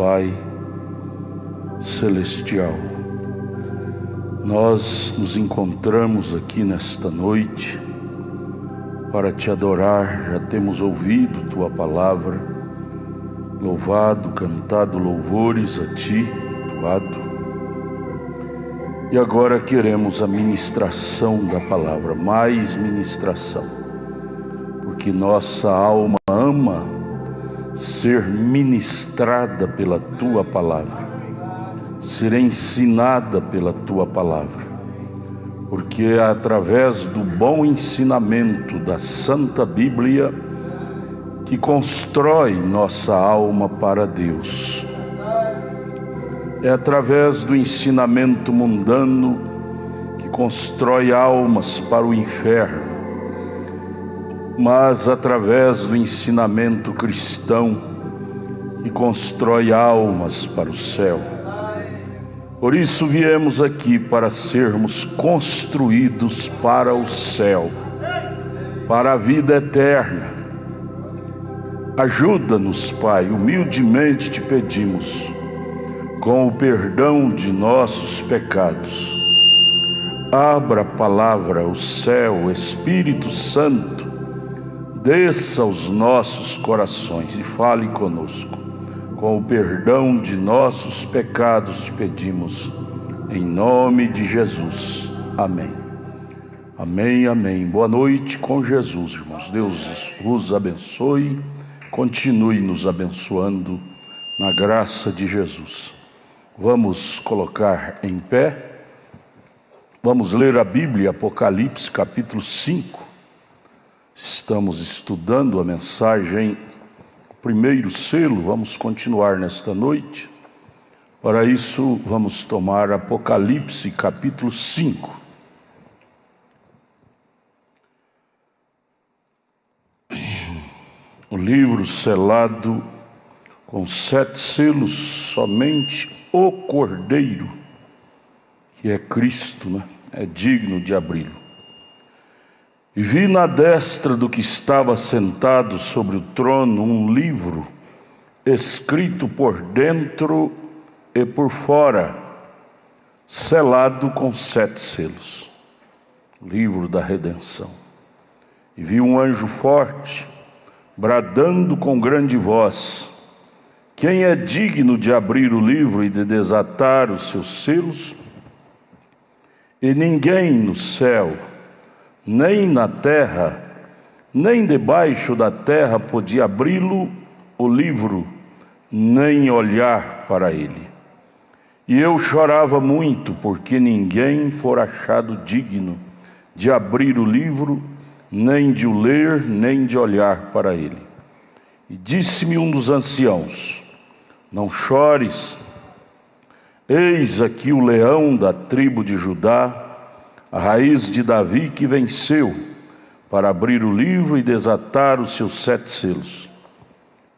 Pai Celestial. Nós nos encontramos aqui nesta noite para Te adorar. Já temos ouvido Tua palavra, louvado, cantado louvores a Ti, louvado. E agora queremos a ministração da palavra, mais ministração, porque nossa alma ama ser ministrada pela Tua palavra, ser ensinada pela Tua palavra, porque é através do bom ensinamento da Santa Bíblia que constrói nossa alma para Deus. É através do ensinamento mundano que constrói almas para o inferno, mas através do ensinamento cristão que constrói almas para o céu. Por isso viemos aqui para sermos construídos para o céu, para a vida eterna. Ajuda-nos, Pai, humildemente te pedimos, com o perdão de nossos pecados. Abra a palavra, o céu, o Espírito Santo, desça aos nossos corações e fale conosco. Com o perdão de nossos pecados te pedimos, em nome de Jesus. Amém. Amém, amém. Boa noite com Jesus, irmãos. Deus vos abençoe, continue nos abençoando na graça de Jesus. Vamos colocar em pé, vamos ler a Bíblia, Apocalipse capítulo 5. Estamos estudando a mensagem, o primeiro selo. Vamos continuar nesta noite. Para isso, vamos tomar Apocalipse capítulo 5. O livro selado com 7 selos, somente o Cordeiro, que é Cristo, né, é digno de abri-lo. E vi na destra do que estava sentado sobre o trono um livro, escrito por dentro e por fora, selado com 7 selos. Livro da redenção. E vi um anjo forte, bradando com grande voz: quem é digno de abrir o livro e de desatar os seus selos? E ninguém no céu, nem na terra, nem debaixo da terra podia abri-lo, o livro, nem olhar para ele. E eu chorava muito, porque ninguém fora achado digno de abrir o livro, nem de o ler, nem de olhar para ele. E disse-me um dos anciãos: não chores, eis aqui o leão da tribo de Judá, a raiz de Davi, que venceu para abrir o livro e desatar os seus 7 selos.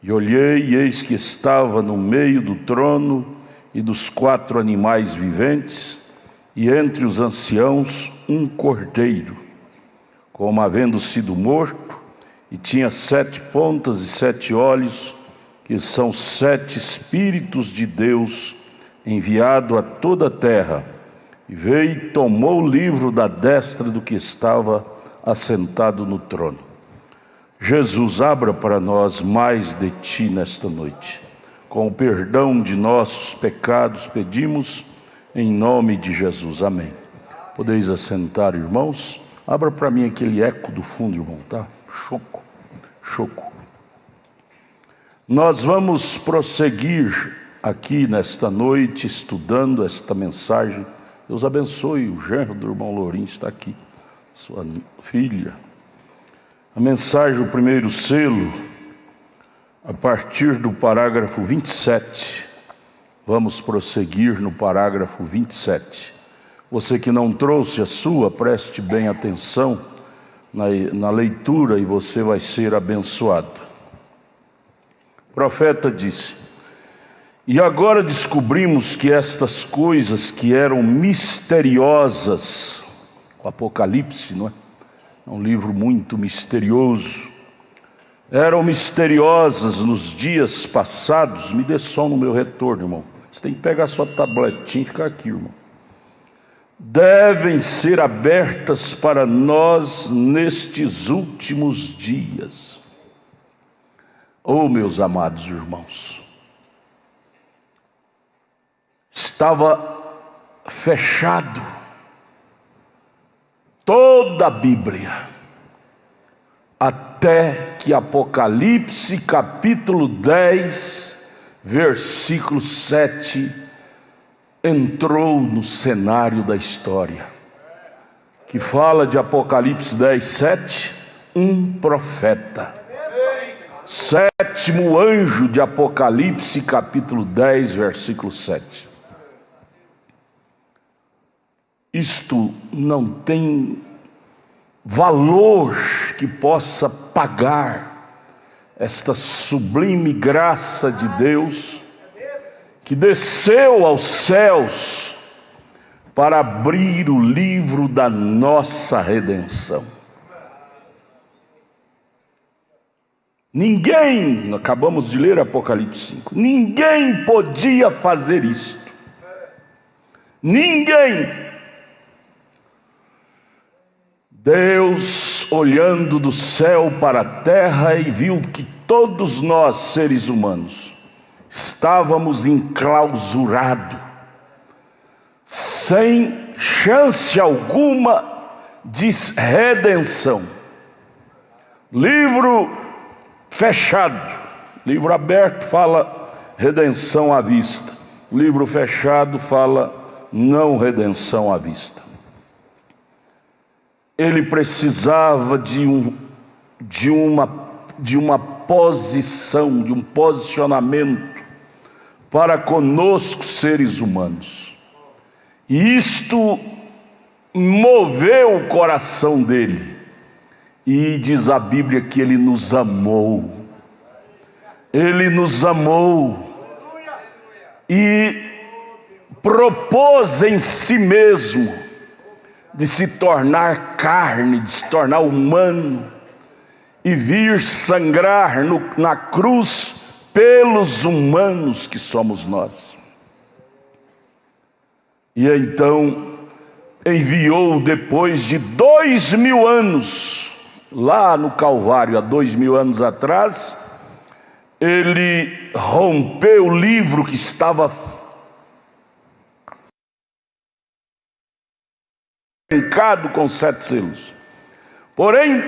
E olhei, e eis que estava no meio do trono e dos 4 animais viventes, e entre os anciãos um cordeiro, como havendo sido morto, e tinha 7 pontas e 7 olhos, que são 7 Espíritos de Deus enviado a toda a terra. E veio e tomou o livro da destra do que estava assentado no trono. Jesus, abra para nós mais de Ti nesta noite. Com o perdão de nossos pecados pedimos, em nome de Jesus. Amém. Podeis assentar, irmãos. Abra para mim aquele eco do fundo, irmão, tá? Choco, choco. Nós vamos prosseguir aqui nesta noite, estudando esta mensagem. Deus abençoe o genro do irmão Lourinho, está aqui, sua filha. A mensagem, o primeiro selo, a partir do parágrafo 27. Vamos prosseguir no parágrafo 27. Você que não trouxe a sua, preste bem atenção na leitura e você vai ser abençoado. O profeta disse: e agora descobrimos que estas coisas que eram misteriosas, o Apocalipse, não é? É um livro muito misterioso, eram misteriosas nos dias passados. Me dê som no meu retorno, irmão. Você tem que pegar sua tabletinha e ficar aqui, irmão. Devem ser abertas para nós nestes últimos dias. Oh, meus amados irmãos, estava fechado toda a Bíblia, até que Apocalipse capítulo 10, versículo 7, entrou no cenário da história, que fala de Apocalipse 10, 7, um profeta. Sétimo anjo de Apocalipse capítulo 10, versículo 7. Isto não tem valor que possa pagar esta sublime graça de Deus, que desceu aos céus para abrir o livro da nossa redenção. Ninguém, acabamos de ler Apocalipse 5, ninguém podia fazer isto. Ninguém. Deus, olhando do céu para a terra, e viu que todos nós, seres humanos, estávamos enclausurados, sem chance alguma de redenção. Livro fechado. Livro aberto fala redenção à vista. Livro fechado fala não redenção à vista. Ele precisava de uma posição, de um posicionamento para conosco, seres humanos. E isto moveu o coração dele. E diz a Bíblia que ele nos amou. Ele nos amou e propôs em si mesmo de se tornar carne, de se tornar humano e vir sangrar na cruz pelos humanos que somos nós. E então enviou, depois de 2000 anos, lá no Calvário, há 2000 anos atrás, ele rompeu o livro que estava trancado com 7 selos. Porém,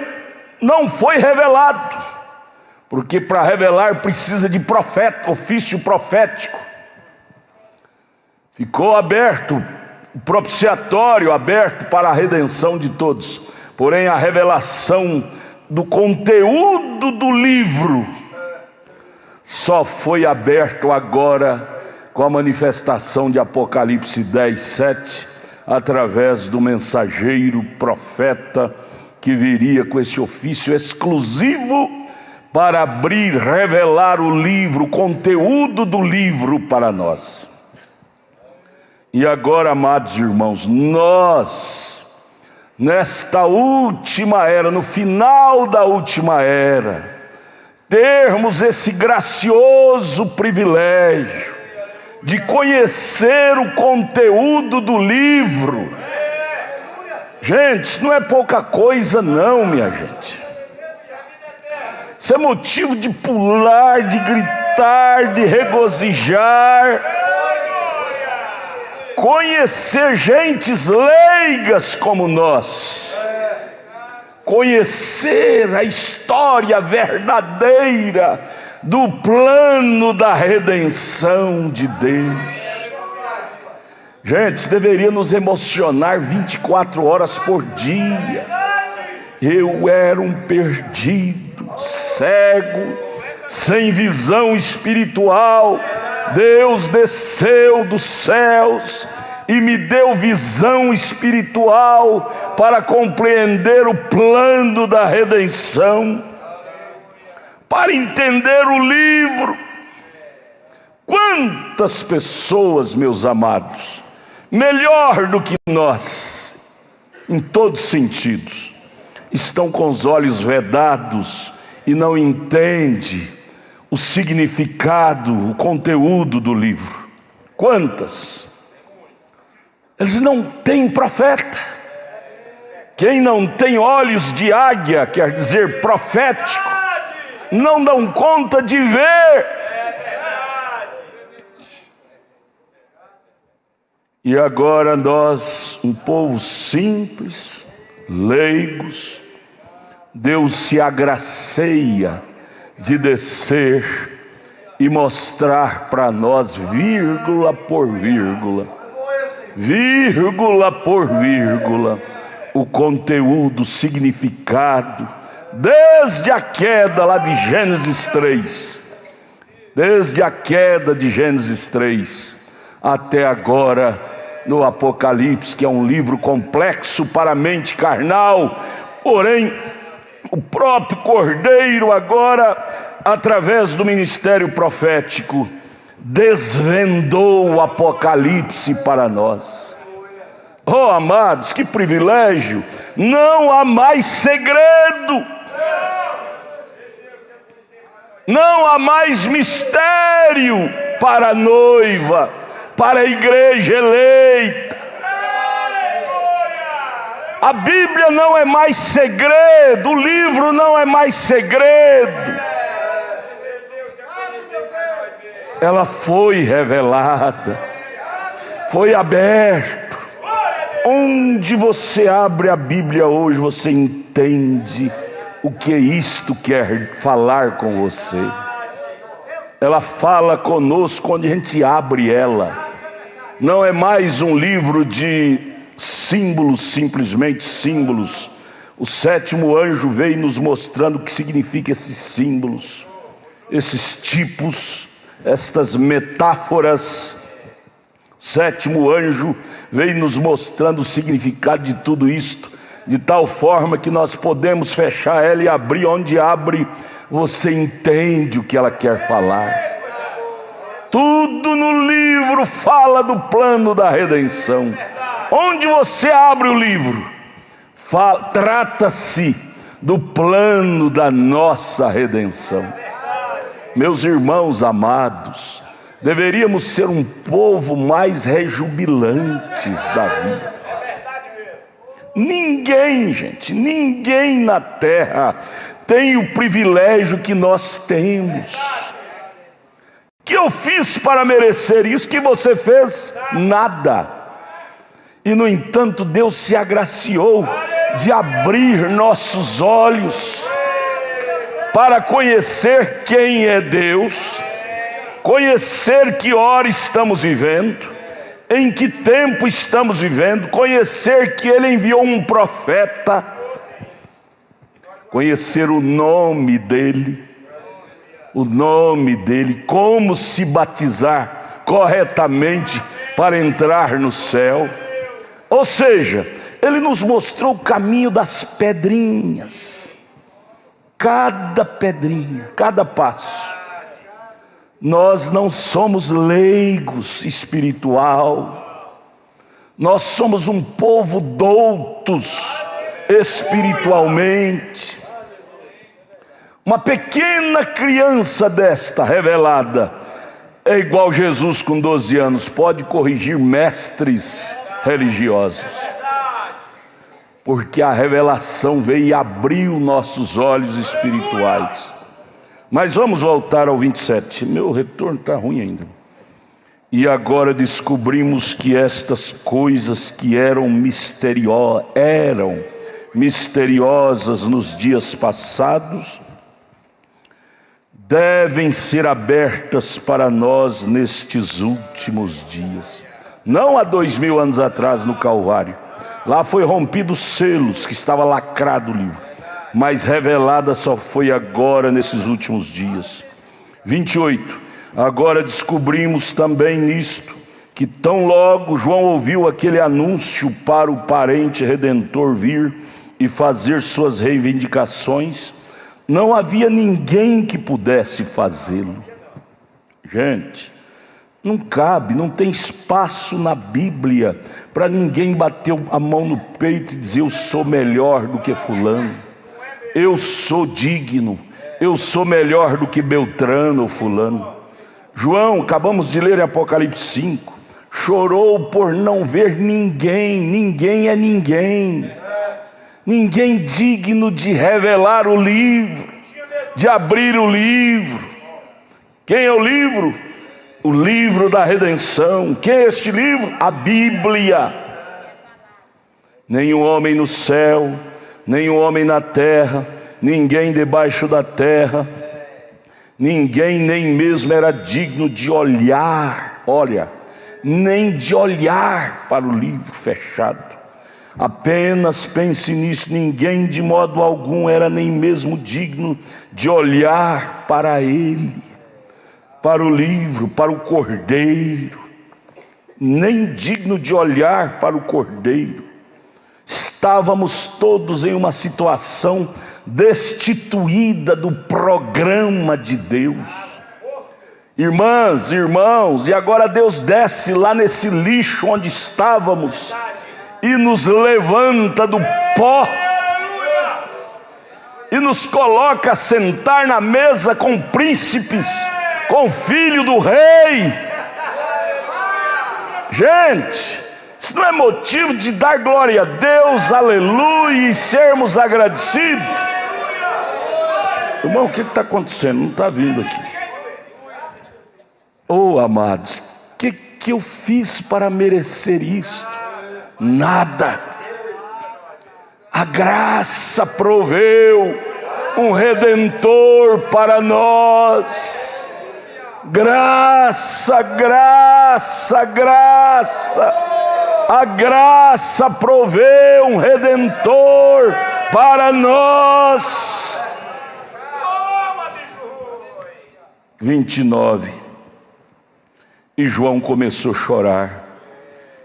não foi revelado, porque para revelar precisa de profeta, ofício profético. Ficou aberto, o propiciatório aberto para a redenção de todos. Porém, a revelação do conteúdo do livro só foi aberto agora com a manifestação de Apocalipse 10, 7, através do mensageiro profeta que viria com esse ofício exclusivo para abrir, revelar o livro, o conteúdo do livro para nós. E agora, amados irmãos, nós, nesta última era, no final da última era, termos esse gracioso privilégio de conhecer o conteúdo do livro. Gente, isso não é pouca coisa não, minha gente. Isso é motivo de pular, de gritar, de regozijar. Conhecer gentes leigas como nós. Conhecer a história verdadeira do plano da redenção de Deus. Gente, isso deveria nos emocionar 24 horas por dia. Eu era um perdido, cego, sem visão espiritual. Deus desceu dos céus e me deu visão espiritual para compreender o plano da redenção, para entender o livro. Quantas pessoas, meus amados, melhor do que nós, em todos os sentidos, estão com os olhos vedados e não entende o significado, o conteúdo do livro. Quantas? Eles não têm profeta. Quem não tem olhos de águia, quer dizer profético, não dão conta de ver. E agora nós, um povo simples, leigos, Deus se agraceia de descer e mostrar para nós, vírgula por vírgula, vírgula por vírgula, o conteúdo, o significado, desde a queda lá de Gênesis 3, desde a queda de Gênesis 3, até agora no Apocalipse, que é um livro complexo para a mente carnal, porém o próprio Cordeiro agora, através do ministério profético, desvendou o Apocalipse para nós. Oh, amados, que privilégio! Não há mais segredo, não há mais mistério para a noiva, para a igreja eleita. A Bíblia não é mais segredo, o livro não é mais segredo. Ela foi revelada, foi aberta. Onde você abre a Bíblia hoje, você entende o que isto quer falar com você. Ela fala conosco quando a gente abre ela. Não é mais um livro de símbolos, simplesmente símbolos. O sétimo anjo veio nos mostrando o que significa esses símbolos, esses tipos, estas metáforas. O sétimo anjo veio nos mostrando o significado de tudo isto, de tal forma que nós podemos fechar ela e abrir. Onde abre, você entende o que ela quer falar. Tudo no livro fala do plano da redenção. Onde você abre o livro, trata-se do plano da nossa redenção. Meus irmãos amados, deveríamos ser um povo mais rejubilantes da vida. Ninguém, gente, ninguém na terra tem o privilégio que nós temos. Que eu fiz para merecer isso? Que você fez? Nada. E no entanto Deus se agraciou de abrir nossos olhos para conhecer quem é Deus, conhecer que hora estamos vivendo, em que tempo estamos vivendo, conhecer que Ele enviou um profeta, conhecer o nome dEle, como se batizar corretamente para entrar no céu. Ou seja, Ele nos mostrou o caminho das pedrinhas, cada pedrinha, cada passo. Nós não somos leigos espiritual, nós somos um povo doutos espiritualmente. Uma pequena criança desta revelada é igual Jesus com 12 anos, pode corrigir mestres religiosos, porque a revelação veio e abriu nossos olhos espirituais. Mas vamos voltar ao 27. Meu retorno está ruim ainda. E agora descobrimos que estas coisas que eram misteriosas nos dias passados, devem ser abertas para nós nestes últimos dias. Não há 2000 anos atrás no Calvário. Lá foi rompido os selos, que estava lacrado o livro. Mas revelada só foi agora nesses últimos dias. 28. Agora descobrimos também nisto, que tão logo João ouviu aquele anúncio para o parente redentor vir e fazer suas reivindicações, não havia ninguém que pudesse fazê-lo. Gente, não cabe, não tem espaço na Bíblia para ninguém bater a mão no peito e dizer: eu sou melhor do que fulano, eu sou digno, eu sou melhor do que Beltrano ou fulano. João, acabamos de ler em Apocalipse 5, chorou por não ver ninguém. Ninguém é ninguém. Ninguém digno de revelar o livro, de abrir o livro. Quem é o livro? O livro da redenção. Quem é este livro? A Bíblia. Nenhum homem no céu, nenhum homem na terra, ninguém debaixo da terra, ninguém nem mesmo era digno de olhar, olha, nem de olhar para o livro fechado. Apenas pense nisso, ninguém de modo algum era nem mesmo digno de olhar para ele, para o livro, para o Cordeiro, nem digno de olhar para o Cordeiro. Estávamos todos em uma situação destituída do programa de Deus. Irmãs, irmãos, e agora Deus desce lá nesse lixo onde estávamos e nos levanta do pó e nos coloca a sentar na mesa com príncipes, com o filho do rei. Gente, isso não é motivo de dar glória a Deus, aleluia, e sermos agradecidos? Irmão, o que está acontecendo? Não está vindo aqui. Oh, amados, o que eu fiz para merecer isto? Nada. A graça proveu um Redentor para nós. Graça, graça, graça. A graça proveu um Redentor para nós. 29. E João começou a chorar.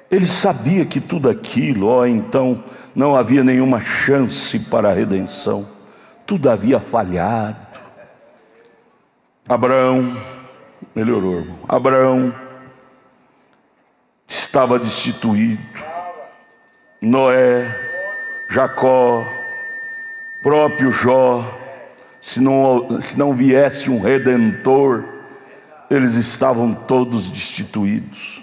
Ele sabia que tudo aquilo, então não havia nenhuma chance para a redenção. Tudo havia falhado. Abraão, melhorou, irmão. Abraão estava destituído. Noé, Jacó, próprio Jó, se não viesse um Redentor, eles estavam todos destituídos.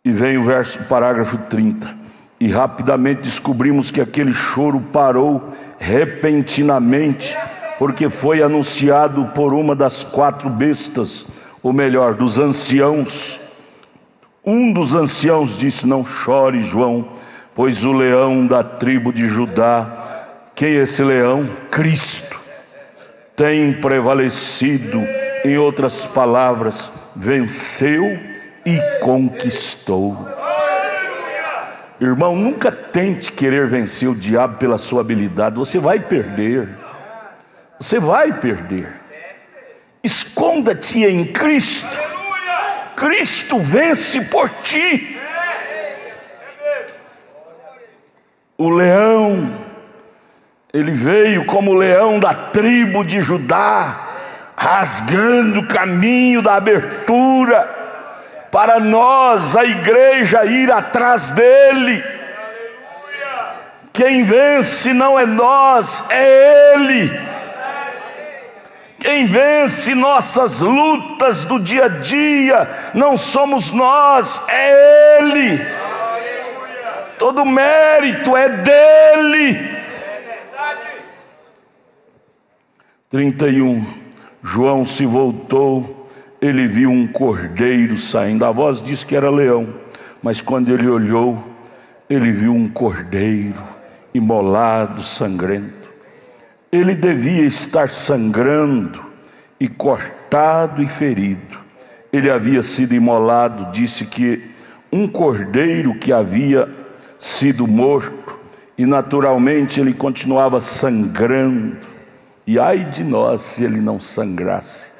E vem o parágrafo 30. E rapidamente descobrimos que aquele choro parou repentinamente, porque foi anunciado por uma das 4 bestas, ou melhor, dos anciãos. Um dos anciãos disse: não chore, João, pois o leão da tribo de Judá, quem é esse leão? Cristo, tem prevalecido. Em outras palavras, venceu e conquistou. Irmão, nunca tente querer vencer o diabo pela sua habilidade. Você vai perder. Você vai perder. Esconda-te em Cristo. Cristo vence por ti. O leão, ele veio como leão da tribo de Judá, rasgando o caminho da abertura para nós, a igreja, ir atrás dele. Quem vence não é nós, é ele. Quem vence nossas lutas do dia a dia não somos nós, é ele. Todo mérito é dele. 31. João se voltou, ele viu um cordeiro saindo. A voz disse que era leão, mas quando ele olhou, ele viu um cordeiro imolado, sangrento. Ele devia estar sangrando e cortado e ferido. Ele havia sido imolado, disse que um cordeiro que havia sido morto, e naturalmente ele continuava sangrando. E ai de nós se ele não sangrasse,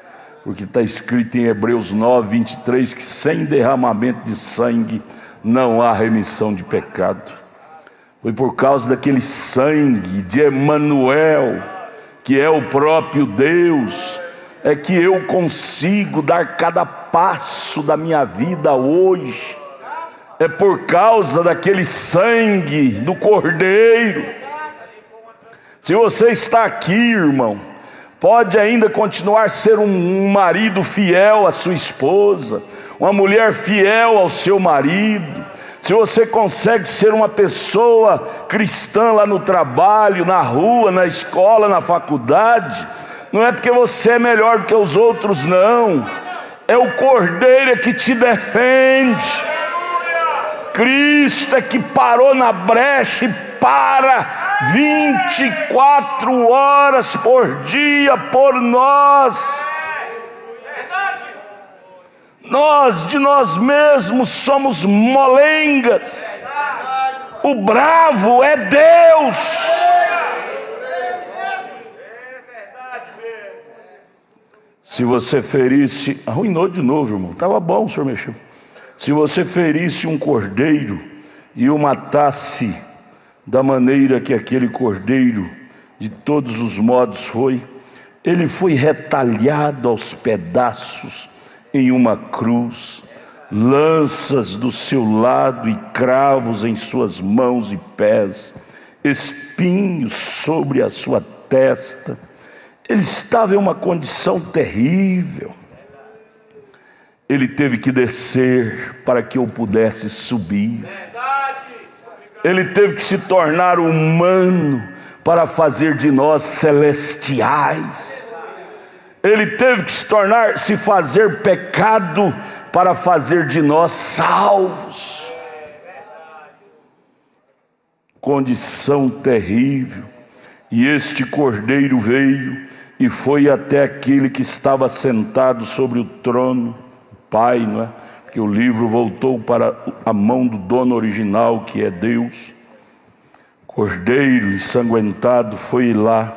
porque está escrito em Hebreus 9, 23, que sem derramamento de sangue não há remissão de pecado. Foi por causa daquele sangue de Emanuel, que é o próprio Deus, é que eu consigo dar cada passo da minha vida hoje. É por causa daquele sangue do Cordeiro. Se você está aqui, irmão, pode ainda continuar a ser um marido fiel à sua esposa, uma mulher fiel ao seu marido. Se você consegue ser uma pessoa cristã lá no trabalho, na rua, na escola, na faculdade, não é porque você é melhor do que os outros, não. É o Cordeiro que te defende. Cristo é que parou na brecha e para 24 horas por dia por nós. Nós de nós mesmos somos molengas. O bravo é Deus. Se você ferisse, arruinou de novo, irmão. Estava bom, o senhor mexeu. Se você ferisse um cordeiro e o matasse da maneira que aquele cordeiro de todos os modos foi, ele foi retalhado aos pedaços em uma cruz, lanças do seu lado e cravos em suas mãos e pés, espinhos sobre a sua testa. Ele estava em uma condição terrível. Ele teve que descer para que eu pudesse subir. Ele teve que se tornar humano para fazer de nós celestiais. Ele teve que se fazer pecado para fazer de nós salvos. Condição terrível. E este cordeiro veio e foi até aquele que estava sentado sobre o trono, o Pai, não é? Porque o livro voltou para a mão do dono original, que é Deus. Cordeiro ensanguentado foi lá,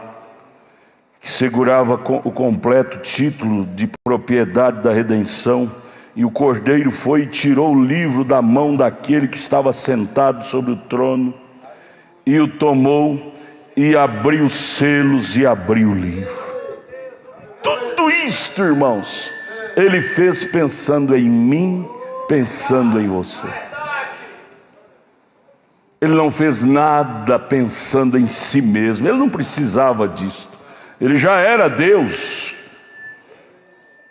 que segurava o completo título de propriedade da redenção, e o Cordeiro foi e tirou o livro da mão daquele que estava sentado sobre o trono, e o tomou, e abriu os selos e abriu o livro. Tudo isto, irmãos, ele fez pensando em mim, pensando em você. Ele não fez nada pensando em si mesmo. Ele não precisava disso. Ele já era Deus.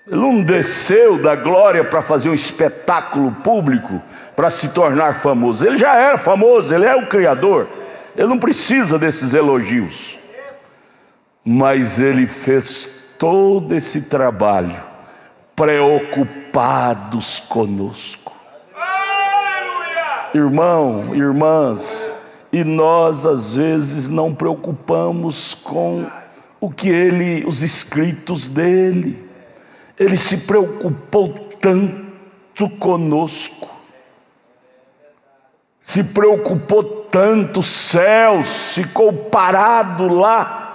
Ele não desceu da glória para fazer um espetáculo público, para se tornar famoso. Ele já era famoso, ele é o Criador. Ele não precisa desses elogios. Mas ele fez todo esse trabalho preocupados conosco. Irmão, irmãs, e nós às vezes não preocupamos com o que os escritos dele. Ele se preocupou tanto conosco, se preocupou tanto, os céus ficou parado lá,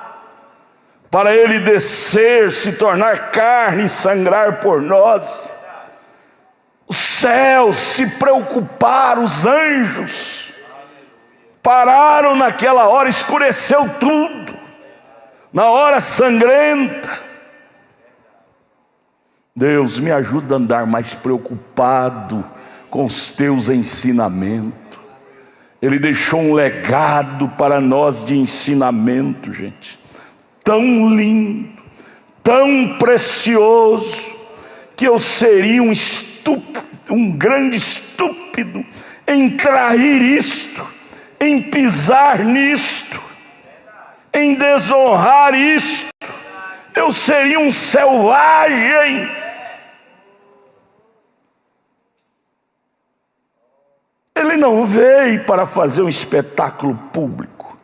para ele descer, se tornar carne e sangrar por nós. Os céus se preocuparam, os anjos pararam naquela hora, escureceu tudo, na hora sangrenta. Deus, me ajuda a andar mais preocupado com os teus ensinamentos. Ele deixou um legado para nós de ensinamento, gente, tão lindo, tão precioso, que eu seria um grande estúpido em trair isto, em pisar nisto, em desonrar isto. Eu seria um selvagem. Ele não veio para fazer um espetáculo público.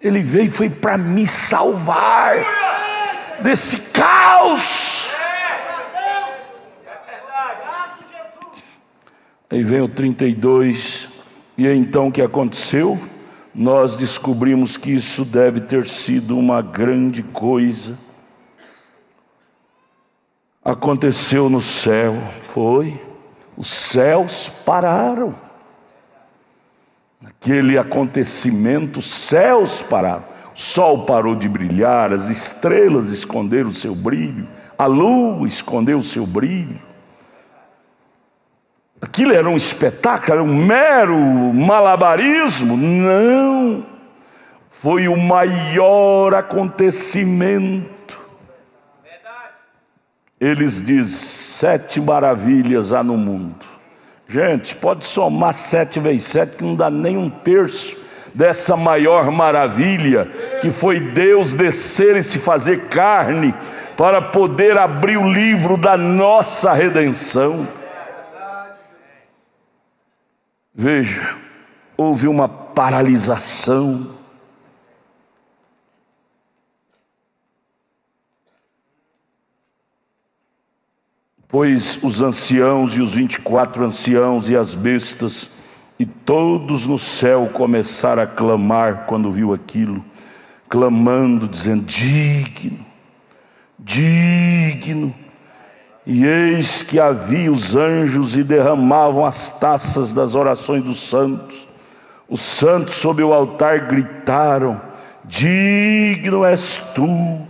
Ele veio e foi para me salvar desse caos. Aí vem o 32, e então o que aconteceu? Nós descobrimos que isso deve ter sido uma grande coisa. Aconteceu no céu, foi. Os céus pararam. Naquele acontecimento, os céus pararam. O sol parou de brilhar, as estrelas esconderam o seu brilho, a lua escondeu o seu brilho. Aquilo era um espetáculo, era um mero malabarismo? Não. foi o maior acontecimento. Eles dizem 7 maravilhas há no mundo. Gente, pode somar 7 vezes 7 que não dá nem um terço dessa maior maravilha, que foi Deus descer e se fazer carne para poder abrir o livro da nossa redenção. Veja, houve uma paralisação. Pois os anciãos e os 24 anciãos e as bestas e todos no céu começaram a clamar quando viu aquilo, clamando, dizendo: digno, digno. E eis que havia os anjos e derramavam as taças das orações dos santos. Os santos sob o altar gritaram: digno és tu,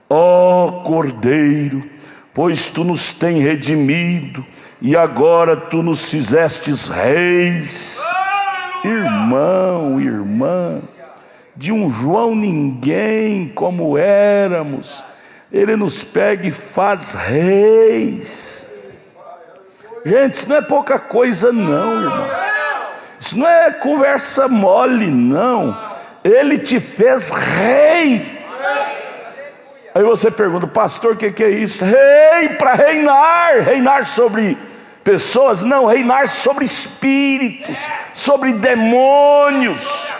ó Cordeiro, pois tu nos tens redimido, e agora tu nos fizestes reis. Irmão, irmã, de um João ninguém como éramos, ele nos pega e faz reis. Gente, isso não é pouca coisa não, irmão. Isso não é conversa mole não. Ele te fez rei. Aí você pergunta: pastor, o que é isso? Rei para reinar. Reinar sobre pessoas? Não, reinar sobre espíritos, sobre demônios.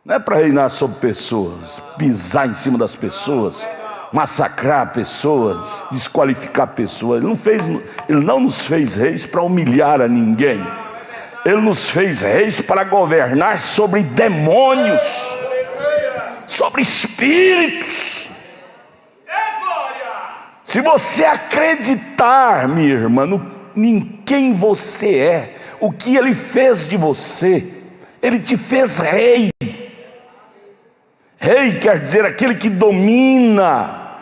Não é para reinar sobre pessoas, pisar em cima das pessoas, massacrar pessoas, desqualificar pessoas. Ele não nos fez reis para humilhar a ninguém. Ele nos fez reis para governar sobre demônios, sobre espíritos. Se você acreditar, minha irmã, em quem você é, o que Ele fez de você, Ele te fez rei. Rei quer dizer aquele que domina.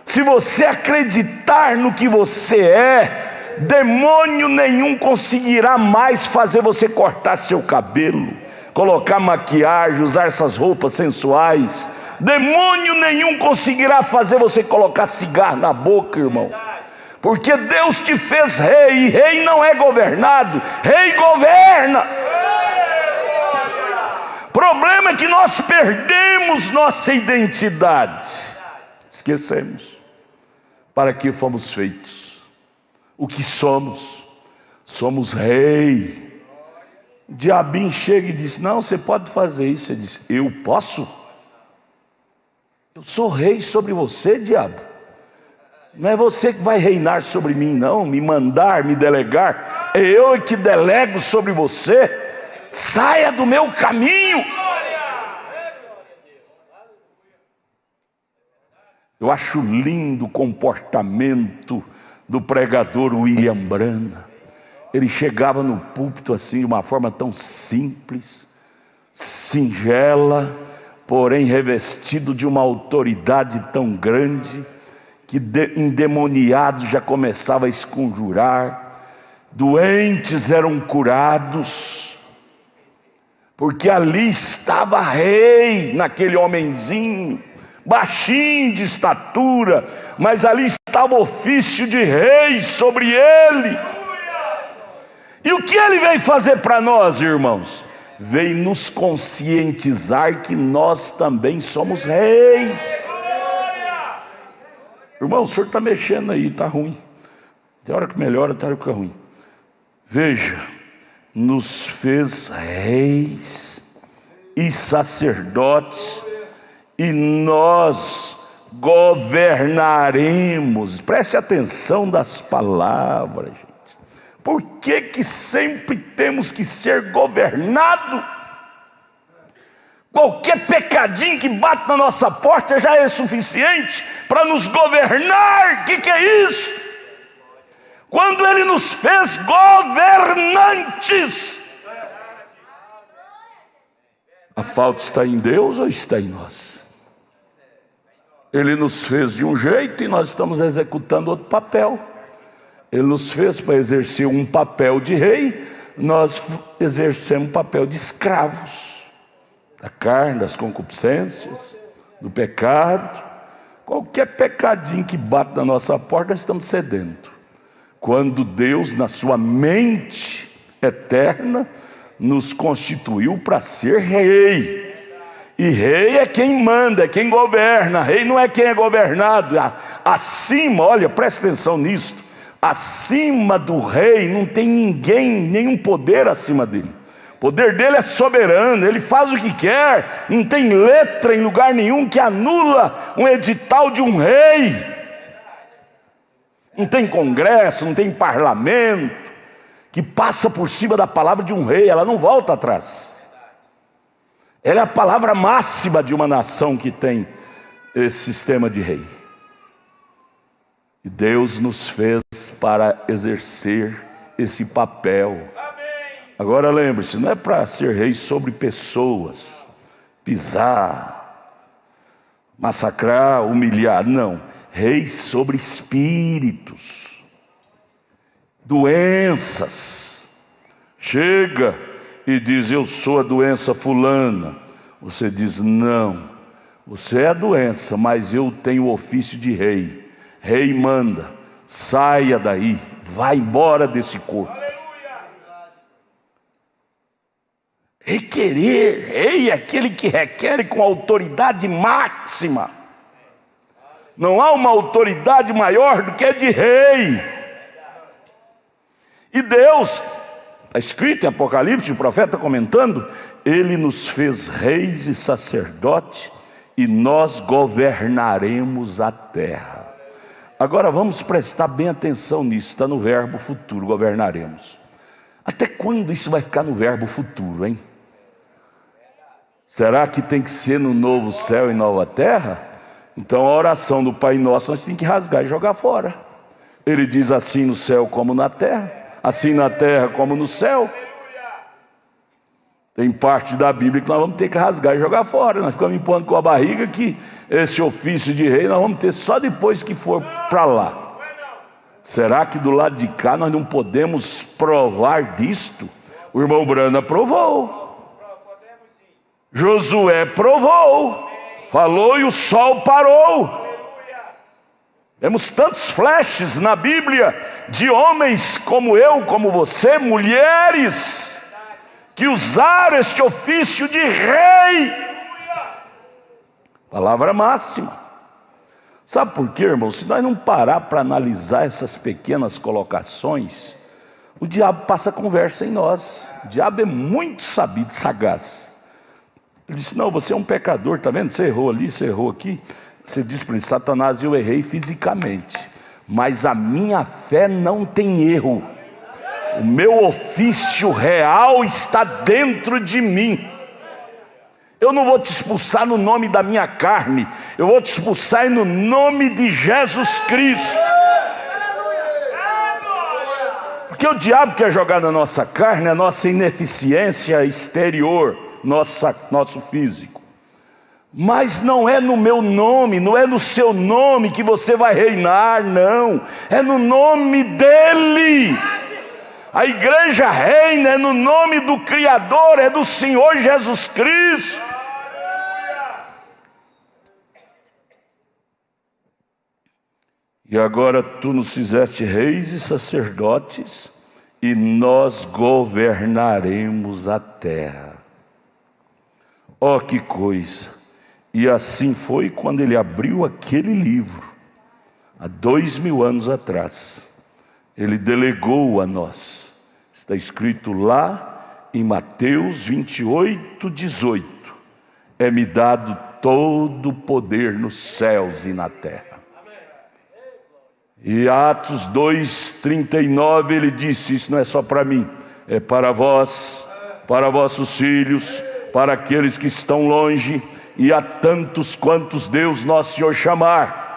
Se você acreditar no que você é, demônio nenhum conseguirá mais fazer você cortar seu cabelo, colocar maquiagem, usar essas roupas sensuais. Demônio nenhum conseguirá fazer você colocar cigarro na boca, irmão. Porque Deus te fez rei, e rei não é governado, rei governa. O problema é que nós perdemos nossa identidade. Esquecemos para que fomos feitos, o que somos. Somos rei. O diabinho chega e diz: não, você pode fazer isso. Você diz: eu posso? Eu sou rei sobre você, diabo. Não é você que vai reinar sobre mim, não, me mandar, me delegar. É eu que delego sobre você. Saia do meu caminho. Eu acho lindo o comportamento do pregador William Branham. Ele chegava no púlpito assim de uma forma tão simples, singela, porém revestido de uma autoridade tão grande, que endemoniados já começavam a esconjurar, doentes eram curados, porque ali estava rei, naquele homenzinho, baixinho de estatura, mas ali estava o ofício de rei sobre ele. E o que ele veio fazer para nós, irmãos? Veio nos conscientizar que nós também somos reis. Irmão, o senhor está mexendo aí, está ruim. Tem hora que melhora, tem hora que fica ruim. Veja, nos fez reis e sacerdotes, e nós governaremos. Preste atenção das palavras, gente. Por que sempre temos que ser governados? Qualquer pecadinho que bate na nossa porta já é suficiente para nos governar. O que é isso? Quando Ele nos fez governantes, a falta está em Deus ou está em nós? Ele nos fez de um jeito e nós estamos executando outro papel. Ele nos fez para exercer um papel de rei, nós exercemos um papel de escravos. da carne, das concupiscências, do pecado. Qualquer pecadinho que bate na nossa porta, nós estamos cedendo. Quando Deus, na sua mente eterna, nos constituiu para ser rei. E rei é quem manda, é quem governa. Rei não é quem é governado. Acima, olha, presta atenção nisso. Acima do rei não tem ninguém, nenhum poder acima dele. O poder dele é soberano, ele faz o que quer. Não tem letra em lugar nenhum que anula um edital de um rei. Não tem congresso, não tem parlamento que passa por cima da palavra de um rei, ela não volta atrás. Ela é a palavra máxima de uma nação que tem esse sistema de rei. E Deus nos fez para exercer esse papel. Agora lembre-se, não é para ser rei sobre pessoas, pisar, massacrar, humilhar, não. Rei sobre espíritos, doenças. Chega e diz: eu sou a doença fulana. Você diz: não, você é a doença, mas eu tenho o ofício de rei. Rei manda, saia daí, vá embora desse corpo. Requerer, rei é aquele que requer com autoridade máxima. Não há uma autoridade maior do que a de rei. E Deus, está escrito em Apocalipse, o profeta comentando, Ele nos fez reis e sacerdotes, e nós governaremos a terra. Agora vamos prestar bem atenção nisso, está no verbo futuro, governaremos. Até quando isso vai ficar no verbo futuro, hein? Será que tem que ser no novo céu e nova terra? Então a oração do Pai Nosso nós temos que rasgar e jogar fora. Ele diz: assim no céu como na terra, assim na terra como no céu. Tem parte da Bíblia que nós vamos ter que rasgar e jogar fora. Nós ficamos impondo com a barriga que esse ofício de rei nós vamos ter só depois que for para lá. Será que do lado de cá nós não podemos provar disto? O irmão Branda provou, Josué provou, falou e o sol parou. Temos tantos flashes na Bíblia de homens como eu, como você, mulheres, que usaram este ofício de rei. Palavra máxima. Sabe por quê, irmão? Se nós não parar para analisar essas pequenas colocações, o diabo passa a conversa em nós. O diabo é muito sabido, sagaz. Ele disse: não, você é um pecador, tá vendo? Você errou ali, você errou aqui. Você diz para ele: Satanás, eu errei fisicamente, mas a minha fé não tem erro. O meu ofício real está dentro de mim. Eu não vou te expulsar no nome da minha carne, eu vou te expulsar no nome de Jesus Cristo. Porque o diabo quer jogar na nossa carne a nossa ineficiência exterior, nosso físico. Mas não é no meu nome, não é no seu nome que você vai reinar, não. É no nome dEle. A igreja reina é no nome do Criador, é do Senhor Jesus Cristo. E agora tu nos fizeste reis e sacerdotes, e nós governaremos a terra. Oh, que coisa! E assim foi quando ele abriu aquele livro, há 2000 anos atrás. Ele delegou a nós. Está escrito lá em Mateus 28, 18. É-me dado todo o poder nos céus e na terra. E Atos 2, 39, ele disse: isso não é só para mim, é para vós, para vossos filhos, para aqueles que estão longe, e a tantos quantos Deus nosso Senhor chamar.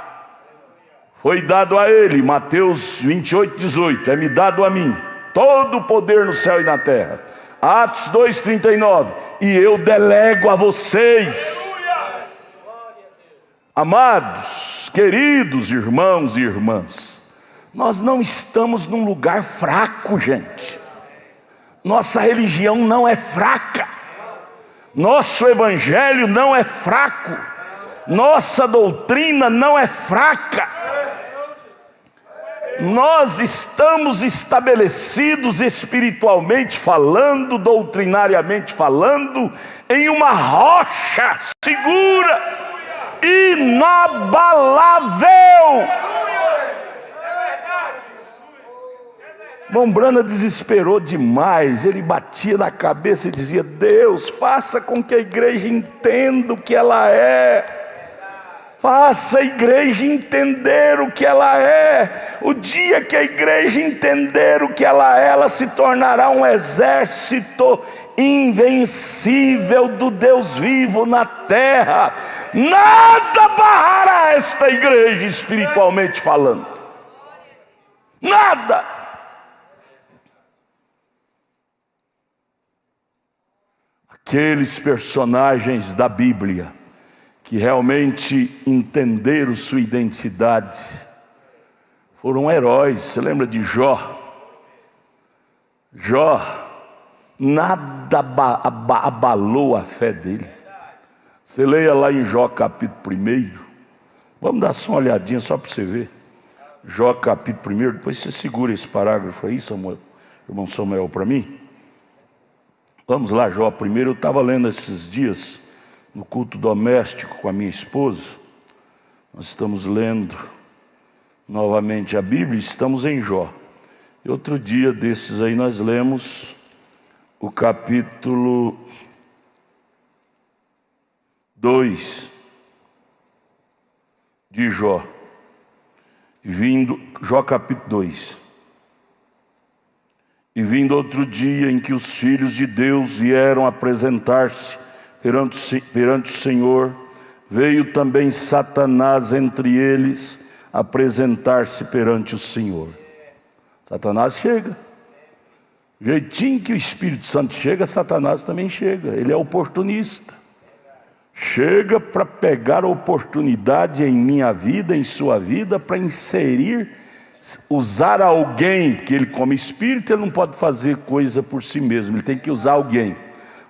Foi dado a ele, Mateus 28, 18, é-me dado a mim todo o poder no céu e na terra. Atos 2, 39, e eu delego a vocês. Amados, queridos irmãos e irmãs, nós não estamos num lugar fraco, gente. Nossa religião não é fraca. Nosso evangelho não é fraco, nossa doutrina não é fraca. Nós estamos estabelecidos espiritualmente falando, doutrinariamente falando, em uma rocha segura, inabalável. Mombrana desesperou demais, ele batia na cabeça e dizia: Deus, faça com que a igreja entenda o que ela é. Faça a igreja entender o que ela é. O dia que a igreja entender o que ela é, ela se tornará um exército invencível do Deus vivo na terra. Nada barrará esta igreja espiritualmente falando. Nada. Aqueles personagens da Bíblia que realmente entenderam sua identidade foram heróis. Você lembra de Jó? Jó, nada abalou a fé dele. Você leia lá em Jó capítulo 1. Vamos dar só uma olhadinha só para você ver. Jó capítulo 1, depois você segura esse parágrafo aí, Samuel, irmão Samuel, para mim. Vamos lá, Jó 1. Eu estava lendo esses dias no culto doméstico com a minha esposa. Nós estamos lendo novamente a Bíblia, estamos em Jó. E outro dia desses aí nós lemos o capítulo 2 de Jó. Jó capítulo 2. E vindo outro dia em que os filhos de Deus vieram apresentar-se perante o Senhor, veio também Satanás entre eles apresentar-se perante o Senhor. Satanás chega. O jeitinho que o Espírito Santo chega, Satanás também chega. Ele é oportunista. Chega para pegar a oportunidade em minha vida, em sua vida, para inserir, usar alguém, que ele como espírito, ele não pode fazer coisa por si mesmo, ele tem que usar alguém.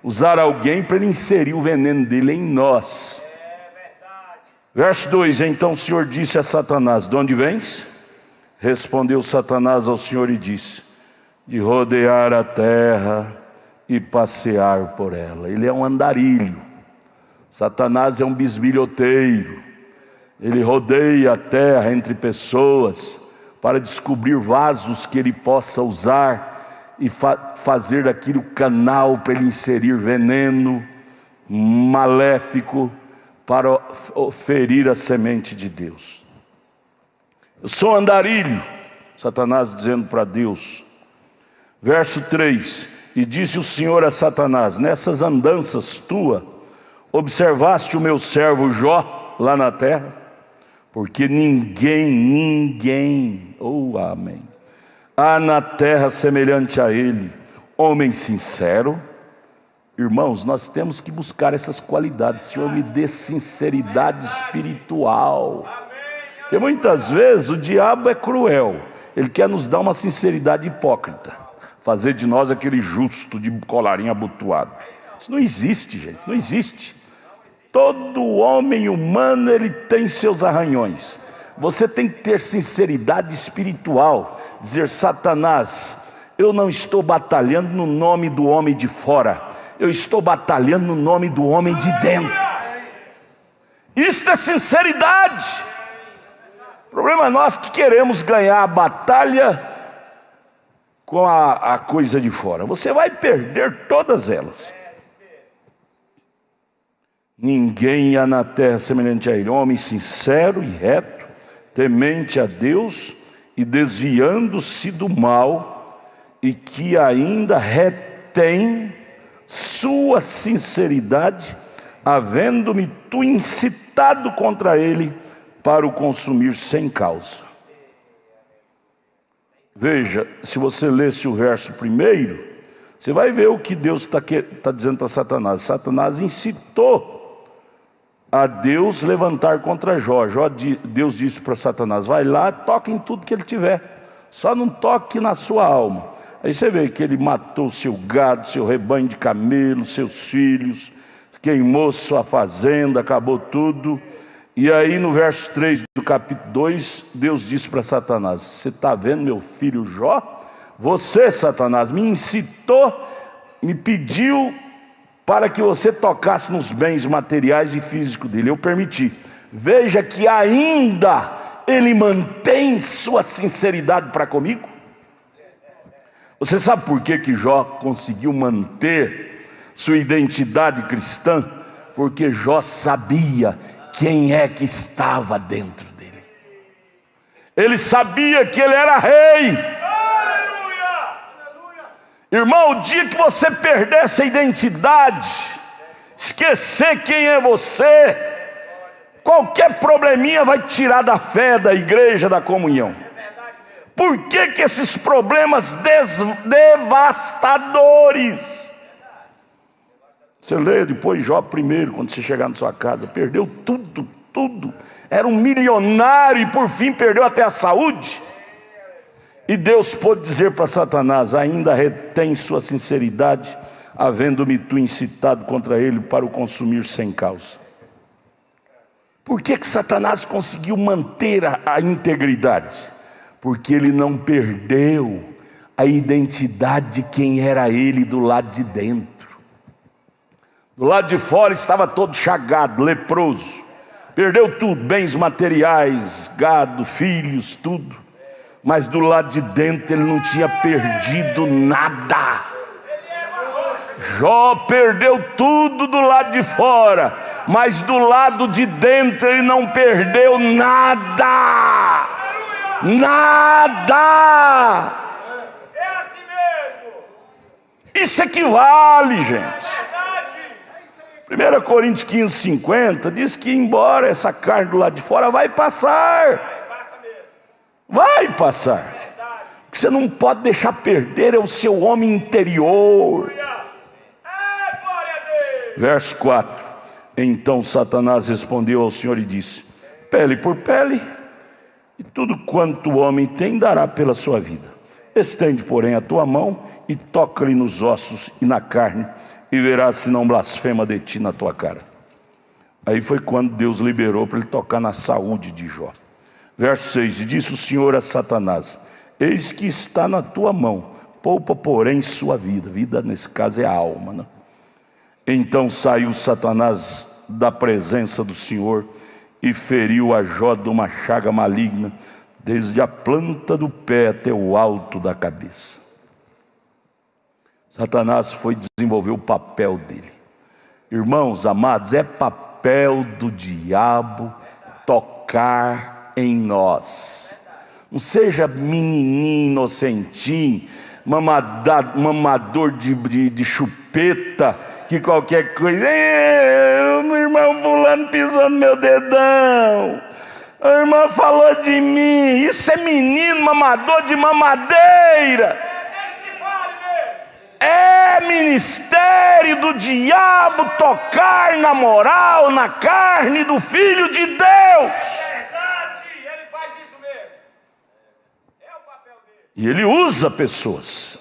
Usar alguém para ele inserir o veneno dele em nós. Verso 2: Então o Senhor disse a Satanás: De onde vens? Respondeu Satanás ao Senhor e disse: De rodear a terra e passear por ela. Ele é um andarilho. Satanás é um bisbilhoteiro. Ele rodeia a terra entre pessoas para descobrir vasos que ele possa usar e fazer daquilo canal para ele inserir veneno maléfico para ferir a semente de Deus. Eu sou andarilho, Satanás dizendo para Deus. Verso 3: E disse o Senhor a Satanás: Nessas andanças tua, observaste o meu servo Jó lá na terra? Porque ninguém, amém, há na terra semelhante a ele, homem sincero. Irmãos, nós temos que buscar essas qualidades. Senhor, me dê sinceridade espiritual. Porque muitas vezes o diabo é cruel. Ele quer nos dar uma sinceridade hipócrita, fazer de nós aquele justo de colarinho abotoado. Isso não existe, gente, não existe. Todo homem humano, ele tem seus arranhões. Você tem que ter sinceridade espiritual. Dizer: Satanás, eu não estou batalhando no nome do homem de fora, eu estou batalhando no nome do homem de dentro. Isso é sinceridade. O problema é nós que queremos ganhar a batalha com a coisa de fora. Você vai perder todas elas. Ninguém há na terra semelhante a ele, homem sincero e reto, temente a Deus e desviando-se do mal, e que ainda retém sua sinceridade, havendo-me tu incitado contra ele para o consumir sem causa. Veja, se você lesse o verso 1, você vai ver o que Deus está dizendo para Satanás. Satanás incitou a Deus levantar contra Jó. Deus disse para Satanás: vai lá, toca em tudo que ele tiver, só não toque na sua alma. Aí você vê que ele matou seu gado, seu rebanho de camelos, seus filhos, queimou sua fazenda, acabou tudo. E aí no verso 3 do capítulo 2, Deus disse para Satanás: você está vendo meu filho Jó? Você, Satanás, me incitou, me pediu para que você tocasse nos bens materiais e físicos dele. Eu permiti. Veja que ainda ele mantém sua sinceridade para comigo. Você sabe por que Jó conseguiu manter sua identidade cristã? Porque Jó sabia quem é que estava dentro dele. Ele sabia que ele era rei. Irmão, o dia que você perder essa identidade, esquecer quem é você, qualquer probleminha vai te tirar da fé, da igreja, da comunhão. Por que esses problemas devastadores? Você lê depois Jó primeiro, quando você chegar na sua casa, perdeu tudo, tudo. Era um milionário e por fim perdeu até a saúde. E Deus pôde dizer para Satanás: ainda retém sua sinceridade, havendo-me tu incitado contra ele para o consumir sem causa. Por que Satanás conseguiu manter a integridade? Porque ele não perdeu a identidade de quem era ele do lado de dentro. Do lado de fora estava todo chagado, leproso. Perdeu tudo, bens materiais, gado, filhos, tudo. Mas do lado de dentro ele não tinha perdido nada. Jó perdeu tudo do lado de fora, mas do lado de dentro ele não perdeu nada. Nada. É assim mesmo. Isso equivale, gente. 1 Coríntios 15:50 diz que embora essa carne do lado de fora vai passar. Vai passar. O que você não pode deixar perder é o seu homem interior. Verso 4. Então Satanás respondeu ao Senhor e disse: pele por pele, e tudo quanto o homem tem dará pela sua vida. Estende, porém, a tua mão e toca-lhe nos ossos e na carne, e verás se não blasfema de ti na tua cara. Aí foi quando Deus liberou para ele tocar na saúde de Jó. Verso 6, e disse o Senhor a Satanás: eis que está na tua mão, poupa porém sua vida. Vida nesse caso é a alma, né? Então saiu Satanás da presença do Senhor e feriu a Jó de uma chaga maligna, desde a planta do pé até o alto da cabeça. Satanás foi desenvolver o papel dele. Irmãos amados, é papel do diabo tocar em nós. Não seja menininho, inocentinho, mamador de chupeta, que qualquer coisa, meu irmão fulano pisou no meu dedão, a irmã falou de mim. Isso é menino mamador de mamadeira. É ministério do diabo tocar na moral, na carne do Filho de Deus. E ele usa pessoas.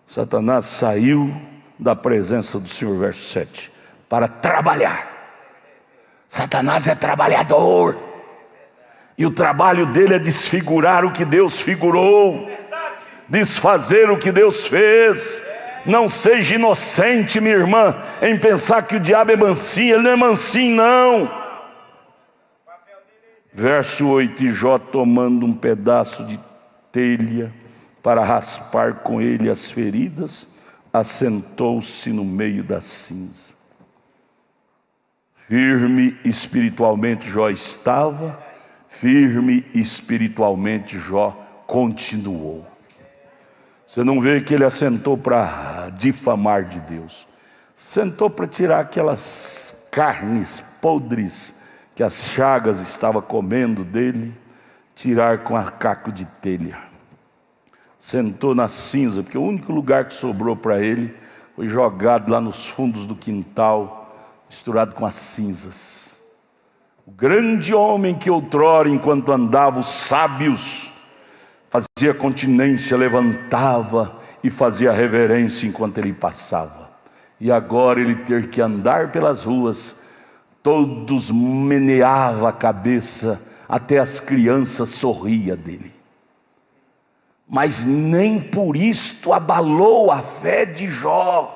Satanás saiu da presença do Senhor, verso 7, para trabalhar. Satanás é trabalhador. E o trabalho dele é desfigurar o que Deus figurou, desfazer o que Deus fez. Não seja inocente, minha irmã, em pensar que o diabo é mansinho. Ele não é mansinho, não. Verso 8, e Jó, tomando um pedaço de telha para raspar com ele as feridas, assentou-se no meio da cinza. Firme espiritualmente Jó estava, firme espiritualmente Jó continuou. Você não vê que ele assentou para difamar de Deus, sentou para tirar aquelas carnes podres que as chagas estavam comendo dele, tirar com a caco de telha. Sentou na cinza, porque o único lugar que sobrou para ele foi jogado lá nos fundos do quintal, misturado com as cinzas. O grande homem que outrora, enquanto andava, os sábios, fazia continência, levantava e fazia reverência enquanto ele passava. e agora ele ter que andar pelas ruas, todos meneavam a cabeça, até as crianças sorriam dele. Mas nem por isto abalou a fé de Jó.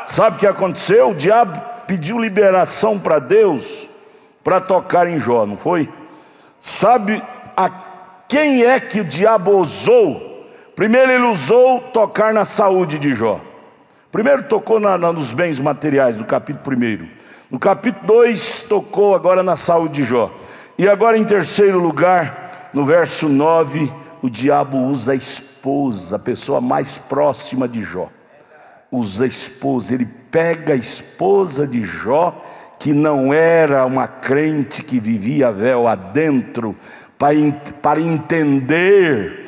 Sabe o que aconteceu? O diabo pediu liberação para Deus para tocar em Jó, não foi? Sabe a quem é que o diabo ousou? Primeiro ele usou tocar na saúde de Jó. Primeiro tocou nos bens materiais, no capítulo 1. No capítulo 2 tocou agora na saúde de Jó. E agora em terceiro lugar, no verso 9, o diabo usa a esposa, a pessoa mais próxima de Jó. Usa a esposa, ele pega a esposa de Jó, que não era uma crente que vivia véu adentro, para entender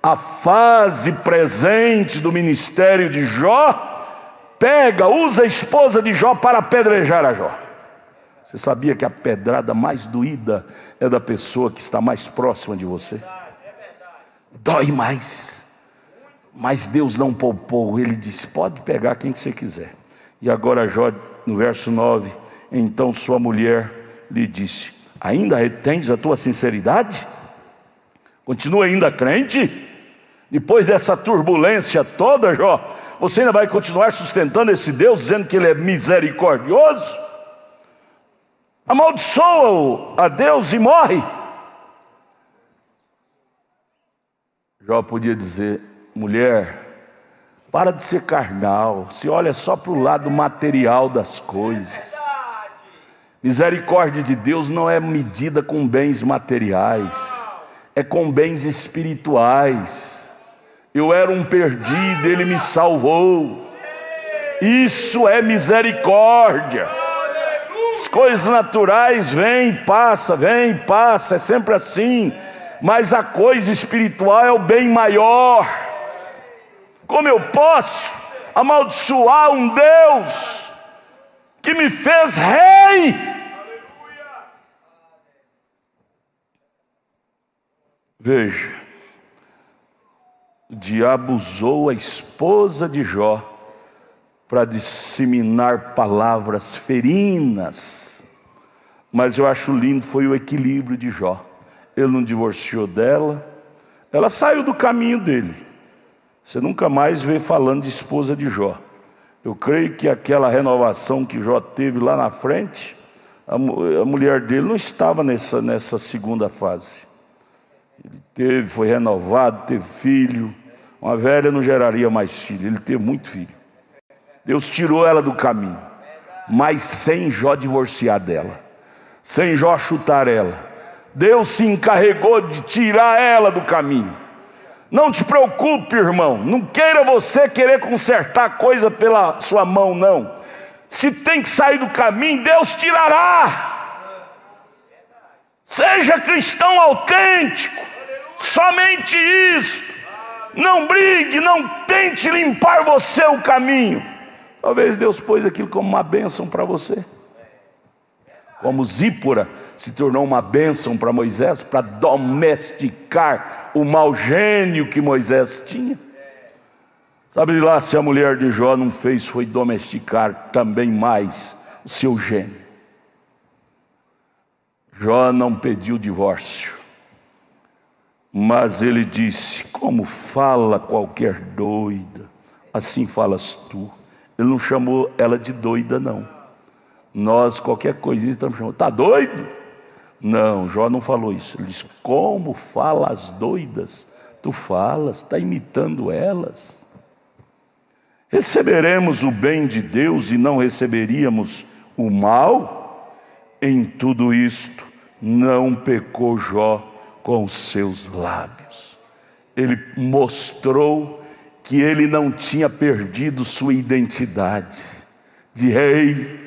a fase presente do ministério de Jó, usa a esposa de Jó para apedrejar a Jó. Você sabia que a pedrada mais doída é da pessoa que está mais próxima de você? Dói mais. Mas Deus não poupou, ele disse, pode pegar quem que você quiser. E agora Jó, no verso 9, então sua mulher lhe disse, ainda retens a tua sinceridade? Continua ainda crente? Depois dessa turbulência toda, Jó, você ainda vai continuar sustentando esse Deus, dizendo que ele é misericordioso? Amaldiçoa-o a Deus e morre. Jó podia dizer, mulher, para de ser carnal, se olha só para o lado material das coisas. Misericórdia de Deus não é medida com bens materiais, é com bens espirituais. Eu era um perdido, ele me salvou. Isso é misericórdia. As coisas naturais vêm, passa, é sempre assim. Mas a coisa espiritual é o bem maior. Como eu posso amaldiçoar um Deus que me fez rei? Veja, o diabo usou a esposa de Jó para disseminar palavras ferinas. Mas eu acho lindo foi o equilíbrio de Jó. Ele não divorciou dela, ela saiu do caminho dele. Você nunca mais vê falando de esposa de Jó. Eu creio que aquela renovação que Jó teve lá na frente, a mulher dele não estava nessa segunda fase. Ele foi renovado, teve filho. Uma velha não geraria mais filho, ele teve muito filho. Deus tirou ela do caminho, mas sem Jó divorciar dela, sem Jó chutar ela. Deus se encarregou de tirar ela do caminho. Não te preocupe, irmão, não queira você querer consertar a coisa pela sua mão, não. Se tem que sair do caminho, Deus tirará. Seja cristão autêntico, somente isso. Não brigue, não tente limpar você o caminho. Talvez Deus pôs aquilo como uma bênção para você. Como Zípora se tornou uma bênção para Moisés, para domesticar o mau gênio que Moisés tinha. Sabe lá se a mulher de Jó não fez, foi domesticar também mais o seu gênio. Jó não pediu divórcio, mas ele disse, como fala qualquer doida, assim falas tu. Ele não chamou ela de doida, não. Nós, qualquer coisinha, estamos chamando, está doido? Não, Jó não falou isso. Ele disse, como fala as doidas? Tu falas, está imitando elas. Receberemos o bem de Deus e não receberíamos o mal? Em tudo isto, não pecou Jó com os seus lábios. Ele mostrou que ele não tinha perdido sua identidade de rei.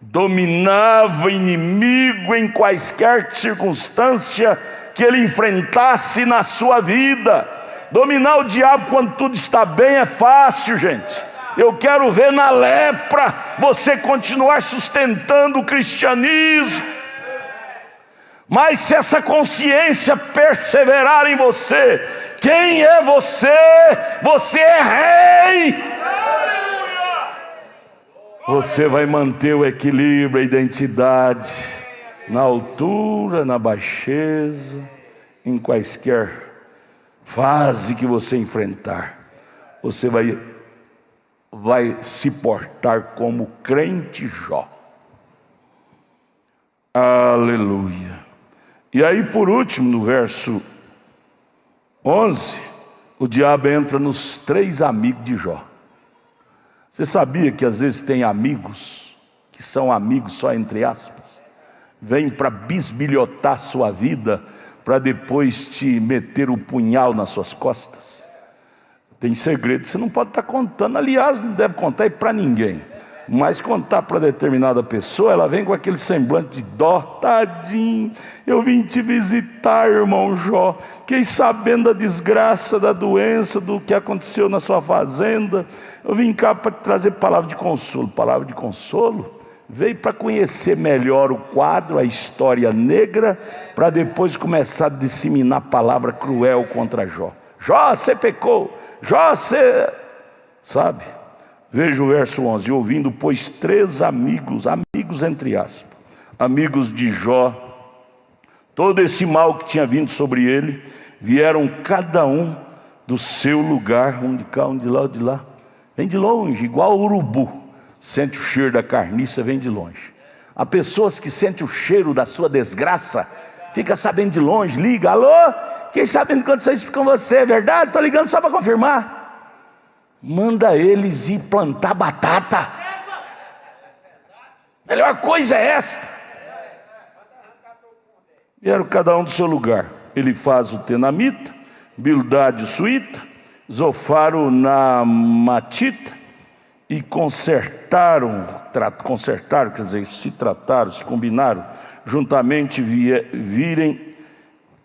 Dominava o inimigo em quaisquer circunstância que ele enfrentasse na sua vida. Dominar o diabo quando tudo está bem é fácil, gente. Eu quero ver na lepra você continuar sustentando o cristianismo. Mas se essa consciência perseverar em você, quem é você? Você é rei. Você vai manter o equilíbrio, a identidade, na altura, na baixeza, em quaisquer fase que você enfrentar. Você vai se portar como crente Jó. Aleluia. E aí, por último, no verso 11, o diabo entra nos 3 amigos de Jó. Você sabia que às vezes tem amigos que são amigos só entre aspas? Vêm para bisbilhotar a sua vida, para depois te meter o punhal nas suas costas. Tem segredo que você não pode estar contando. Aliás, não deve contar para ninguém. Mas contar para determinada pessoa, ela vem com aquele semblante de dó. Tadinho, eu vim te visitar, irmão Jó. Fiquei sabendo da desgraça, da doença, do que aconteceu na sua fazenda. Eu vim cá para te trazer palavra de consolo. Palavra de consolo? Veio para conhecer melhor o quadro, a história negra, para depois começar a disseminar palavra cruel contra Jó. Jó, você pecou. Jó, você... Sabe? Veja o verso 11. Ouvindo, pois, 3 amigos entre aspas, amigos de Jó, todo esse mal que tinha vindo sobre ele, vieram cada um do seu lugar, um de cá, um de lá, um de lá. Vem de longe, igual o urubu. Sente o cheiro da carniça, vem de longe. Há pessoas que sentem o cheiro da sua desgraça, fica sabendo de longe, liga, alô? Fiquei sabendo que aconteceu isso com você, é verdade? Estou ligando só para confirmar. Manda eles ir plantar batata. Melhor coisa é esta. Vieram cada um do seu lugar. Ele faz o tenamita, Bildade o suíta, Zofar o naamatita, e consertaram, quer dizer, se trataram, se combinaram, juntamente virem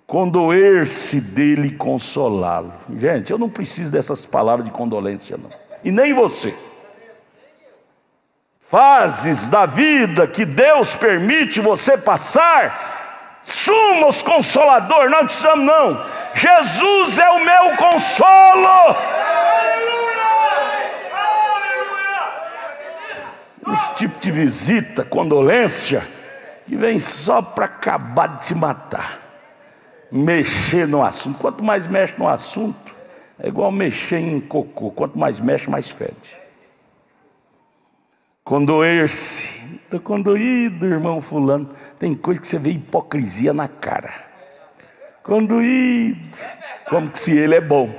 condoer-se dele e consolá-lo. Gente, eu não preciso dessas palavras de condolência, não. E nem você. Fases da vida que Deus permite você passar, Sumos Consolador, não precisamos não. Jesus é o meu consolo. Esse tipo de visita, condolência, que vem só para acabar de te matar. Mexer no assunto. Quanto mais mexe no assunto, é igual mexer em cocô. Quanto mais mexe, mais fede. Condoer-se. Estou condoído, irmão fulano. Tem coisa que você vê hipocrisia na cara. Condoído. Como que se ele é bom.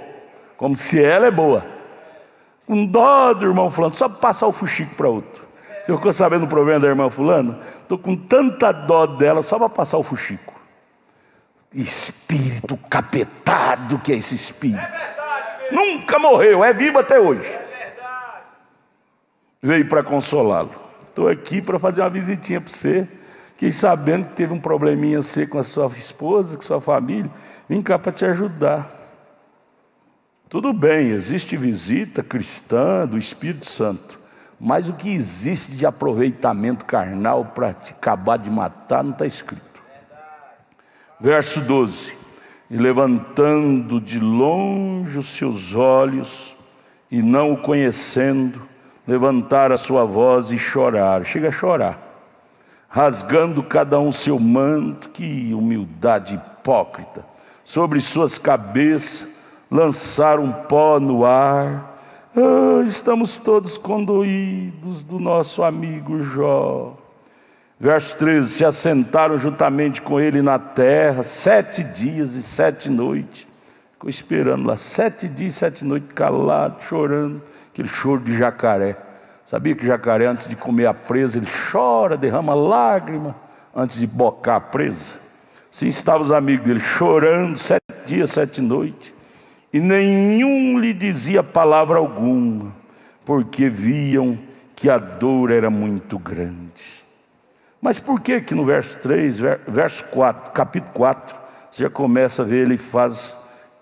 Como se ela é boa. Com dó do irmão fulano. Só para passar o fuxico para outro. Você ficou sabendo o problema da irmã fulano? Estou com tanta dó dela só para passar o fuxico. Espírito capetado que é esse espírito. Nunca morreu, é vivo até hoje. Veio para consolá-lo. Estou aqui para fazer uma visitinha para você. Fiquei sabendo que teve um probleminha você com a sua esposa, com a sua família. Vim cá para te ajudar. Tudo bem, existe visita cristã do Espírito Santo. Mas o que existe de aproveitamento carnal para te acabar de matar não está escrito. Verso 12. E levantando de longe os seus olhos, e não o conhecendo, levantar a sua voz e chorar. Chega a chorar. Rasgando cada um seu manto, que humildade hipócrita. Sobre suas cabeças, lançaram pó no ar. Estamos todos condoídos do nosso amigo Jó. Verso 13. Se assentaram juntamente com ele na terra 7 dias e 7 noites. Ficou esperando lá 7 dias e 7 noites, calado, chorando. Aquele choro de jacaré. Sabia que jacaré, antes de comer a presa, ele chora, derrama lágrima antes de bocar a presa? Assim estavam os amigos dele chorando 7 dias, 7 noites. E nenhum lhe dizia palavra alguma, porque viam que a dor era muito grande. Mas por que que no verso 3, verso 4, capítulo 4, você já começa a ver, ele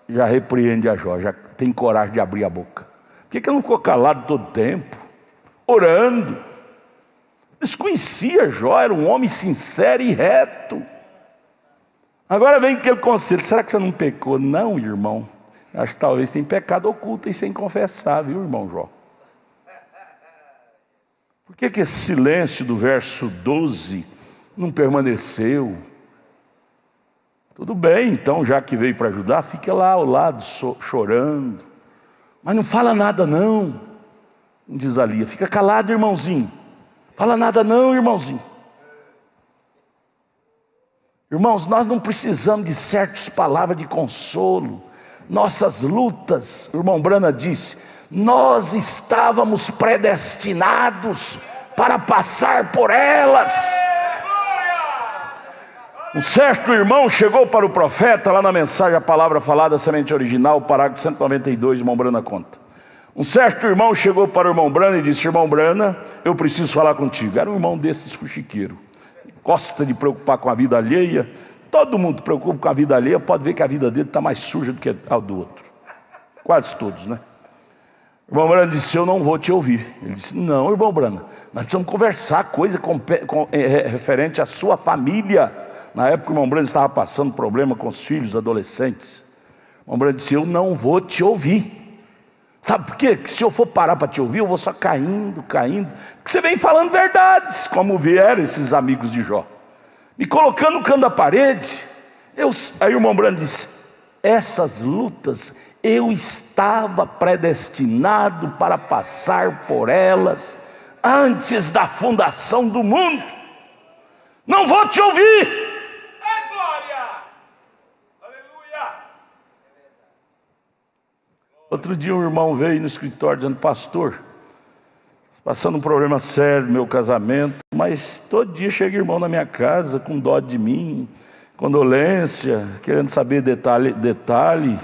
já repreende a Jó, já tem coragem de abrir a boca. Por que que ele não ficou calado todo o tempo, orando? Eles conheciam Jó, era um homem sincero e reto. Agora vem aquele conselho, será que você não pecou? Não, irmão. Acho que talvez tem pecado oculto e sem confessar, viu, irmão Jó? Por que esse silêncio do verso 12 não permaneceu? Tudo bem, então, já que veio para ajudar, fica lá ao lado, chorando. Mas não fala nada não, diz a Lia. Fica calado, irmãozinho. Fala nada não, irmãozinho. Irmãos, nós não precisamos de certas palavras de consolo. Nossas lutas, o irmão Brana disse, nós estávamos predestinados para passar por elas. Um certo irmão chegou para o profeta, lá na mensagem, a palavra falada, a semente original, parágrafo 192, irmão Brana conta. Um certo irmão chegou para o irmão Brana e disse, irmão Brana, eu preciso falar contigo. Era um irmão desses fuxiqueiro, gosta de preocupar com a vida alheia. Todo mundo preocupa com a vida alheia, pode ver que a vida dele está mais suja do que a do outro. Quase todos, né? O irmão Brana disse, eu não vou te ouvir. Ele disse, não, irmão Brana, nós precisamos conversar coisa referente à sua família. Na época o irmão Brana estava passando problema com os filhos adolescentes. O irmão Brana disse, eu não vou te ouvir. Sabe por quê? Porque se eu for parar para te ouvir, eu vou só caindo. Porque você vem falando verdades, como vieram esses amigos de Jó. Me colocando no canto da parede. Aí o irmão Brana disse, essas lutas, eu estava predestinado para passar por elas antes da fundação do mundo. Não vou te ouvir. É glória! Aleluia! Outro dia um irmão veio no escritório dizendo, pastor, passando um problema sério no meu casamento, mas todo dia chega irmão na minha casa com dó de mim, condolência, querendo saber detalhe.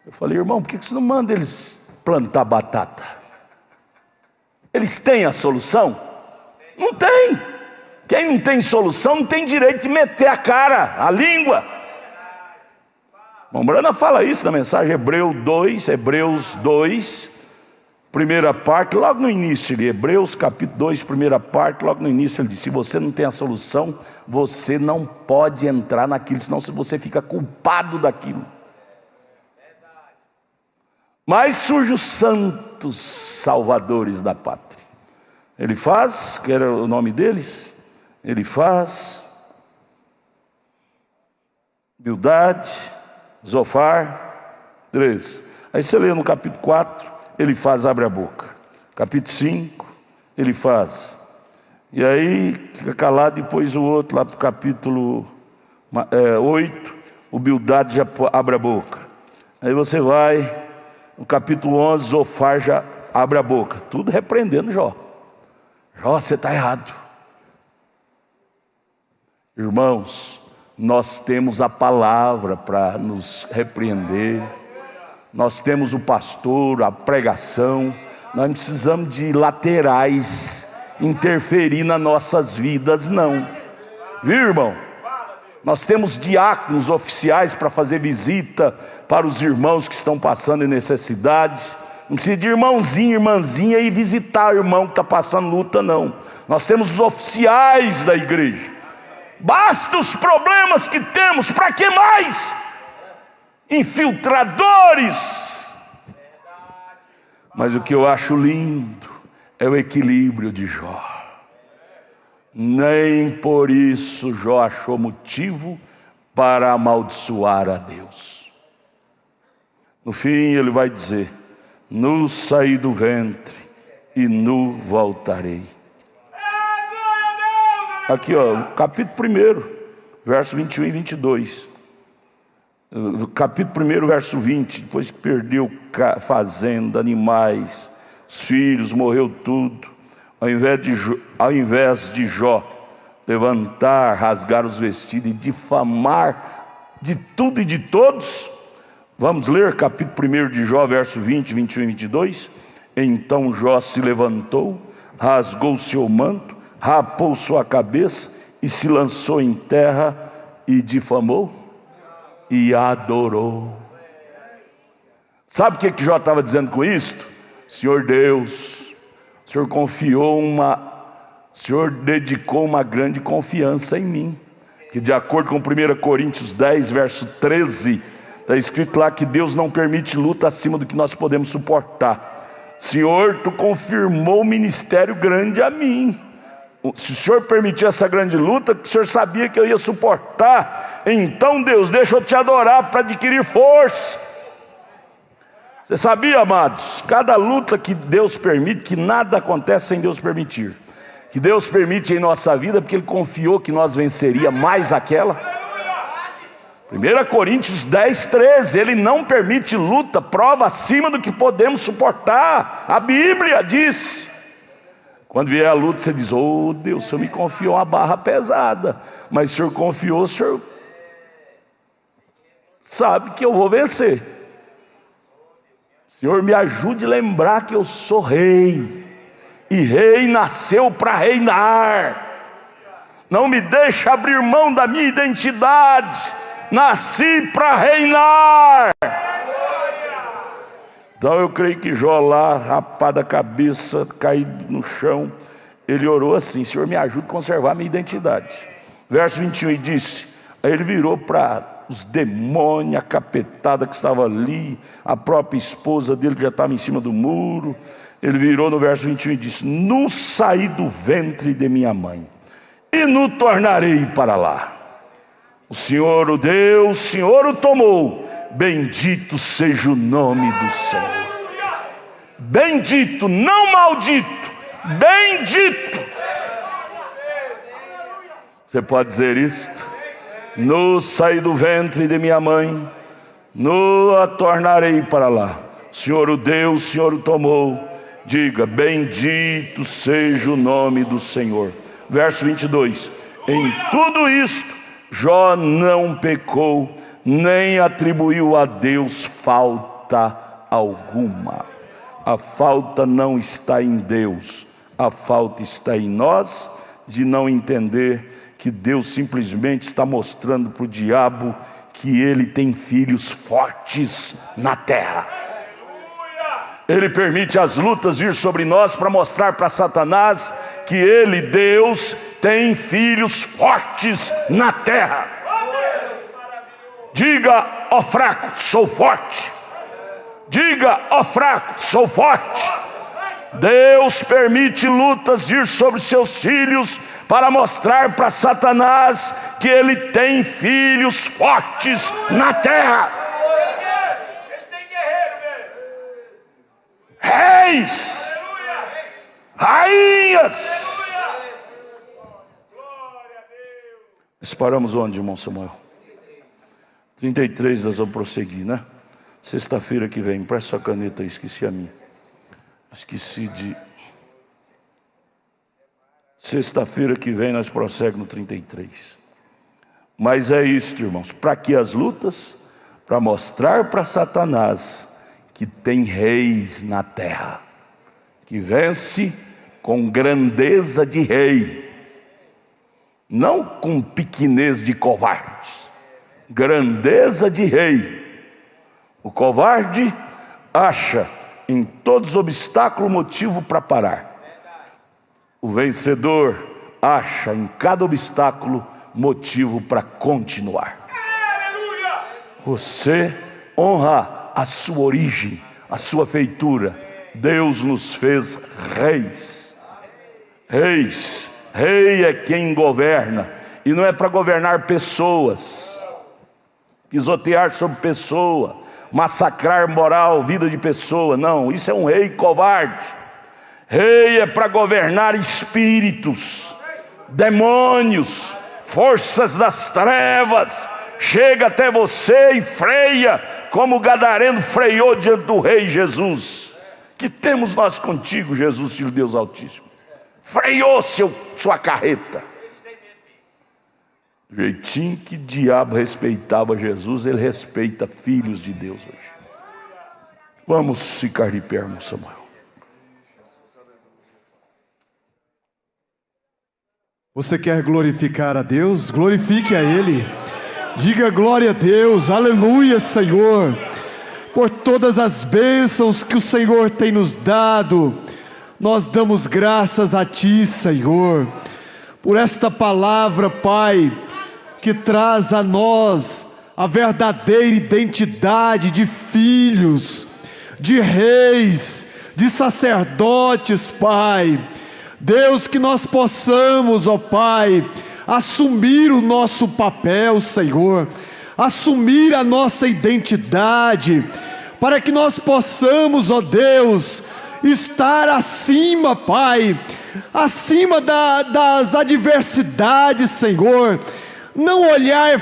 Eu falei, irmão, por que você não manda eles plantar batata? Eles têm a solução? Não tem. Quem não tem solução não tem direito de meter a cara, a língua. Bom, Brana fala isso na mensagem Hebreus 2, primeira parte, logo no início, Hebreus capítulo 2, primeira parte, logo no início ele diz, se você não tem a solução, você não pode entrar naquilo, senão você fica culpado daquilo. Mas surgem os santos salvadores da pátria. Ele faz, que era o nome deles, ele faz Bildade, Zofar, 3. Aí você lê no capítulo 4, ele faz, abre a boca. Capítulo 5, ele faz. E aí fica calado, depois o outro, lá para o capítulo 8, o Bildade já abre a boca. Aí você vai, no capítulo 11, Zofar já abre a boca. Tudo repreendendo Jó. Jó, você está errado. Irmãos, nós temos a palavra para nos repreender. Nós temos o pastor, a pregação. Nós não precisamos de laterais interferir nas nossas vidas, não. Viu, irmão? Nós temos diáconos oficiais para fazer visita para os irmãos que estão passando em necessidade. Não precisa de irmãozinho, irmãzinha e visitar o irmão que está passando luta, não. Nós temos os oficiais da igreja. Basta os problemas que temos, para que mais? Infiltradores. Mas o que eu acho lindo é o equilíbrio de Jó. Nem por isso Jó achou motivo para amaldiçoar a Deus. No fim ele vai dizer, nu saí do ventre e nu voltarei. Aqui capítulo 1, verso 21 e 22. Capítulo 1, verso 20. Depois que perdeu fazenda, animais, os filhos, morreu tudo. Ao invés de Jó levantar, rasgar os vestidos e difamar de tudo e de todos, vamos ler capítulo 1 de Jó, verso 20, 21 e 22. Então Jó se levantou, rasgou seu manto, rapou sua cabeça e se lançou em terra e difamou e adorou. Sabe o que Jó estava dizendo com isto? Senhor Deus, o Senhor o Senhor dedicou uma grande confiança em mim, que de acordo com 1 Coríntios 10, verso 13, está escrito lá que Deus não permite luta acima do que nós podemos suportar. Senhor, tu confirmou o ministério grande a mim. Se o Senhor permitir essa grande luta, o Senhor sabia que eu ia suportar. Então, Deus, deixa eu te adorar para adquirir força. Você sabia, amados? Cada luta que Deus permite, que nada acontece sem Deus permitir, que Deus permite em nossa vida, porque Ele confiou que nós venceria mais aquela. 1 Coríntios 10, 13, Ele não permite luta, prova acima do que podemos suportar. A Bíblia diz. Quando vier a luta, você diz: oh Deus, o Senhor me confiou uma barra pesada, mas o Senhor confiou, o Senhor sabe que eu vou vencer. Senhor, me ajude a lembrar que eu sou rei, e rei nasceu para reinar. Não me deixe abrir mão da minha identidade. Nasci para reinar. Então eu creio que Jó lá, rapado a cabeça, caído no chão, ele orou assim: Senhor, me ajude a conservar a minha identidade. Verso 21, e disse, aí ele virou para os demônios, a capetada que estava ali, a própria esposa dele que já estava em cima do muro. Ele virou no verso 21 e disse: nu saí do ventre de minha mãe, e nu tornarei para lá. O Senhor o deu, o Senhor o tomou. Bendito seja o nome do Senhor. Bendito, não maldito. Bendito. Você pode dizer isto? Nu saí do ventre de minha mãe, nu a tornarei para lá. O Senhor o deu, o Senhor o tomou. Diga: bendito seja o nome do Senhor. Verso 22. Em tudo isto Jó não pecou, nem atribuiu a Deus falta alguma. A falta não está em Deus, a falta está em nós, de não entender que Deus simplesmente está mostrando para o diabo que ele tem filhos fortes na terra. Ele permite as lutas vir sobre nós para mostrar para Satanás que ele, Deus, tem filhos fortes na terra. Diga: ó fraco, sou forte. Diga: ó fraco, sou forte. Deus permite lutas vir sobre seus filhos para mostrar para Satanás que ele tem filhos fortes na terra. Ele tem guerreiro mesmo. Reis, rainhas. Nós paramos onde, irmão Samuel? 33, nós vamos prosseguir, né? Sexta-feira que vem, presta sua caneta aí, esqueci a minha. Esqueci de... Sexta-feira que vem nós prosseguimos no 33. Mas é isso, irmãos. Para que as lutas? Para mostrar para Satanás que tem reis na terra, que vence com grandeza de rei, não com pequenez de covarde. Grandeza de rei. O covarde acha em todos os obstáculos motivo para parar. O vencedor acha em cada obstáculo motivo para continuar. Você honra a sua origem, a sua feitura. Deus nos fez reis. Reis. Rei é quem governa, e não é para governar pessoas, pisotear sobre pessoa, massacrar moral, vida de pessoa. Não, isso é um rei covarde. Rei é para governar espíritos, demônios, forças das trevas. Chega até você e freia, como o gadareno freou diante do rei Jesus. Que temos nós contigo, Jesus, Filho de Deus Altíssimo? Freou sua carreta. O jeitinho que o diabo respeitava Jesus, ele respeita filhos de Deus hoje. Vamos ficar de pé, irmão Samuel. Você quer glorificar a Deus? Glorifique a Ele. Diga glória a Deus, aleluia, Senhor, por todas as bênçãos que o Senhor tem nos dado. Nós damos graças a Ti, Senhor, por esta palavra, Pai, que traz a nós a verdadeira identidade de filhos, de reis, de sacerdotes, Pai. Deus, que nós possamos, ó Pai, assumir o nosso papel, Senhor, assumir a nossa identidade, para que nós possamos, ó Deus, estar acima, Pai, acima das adversidades, Senhor. Não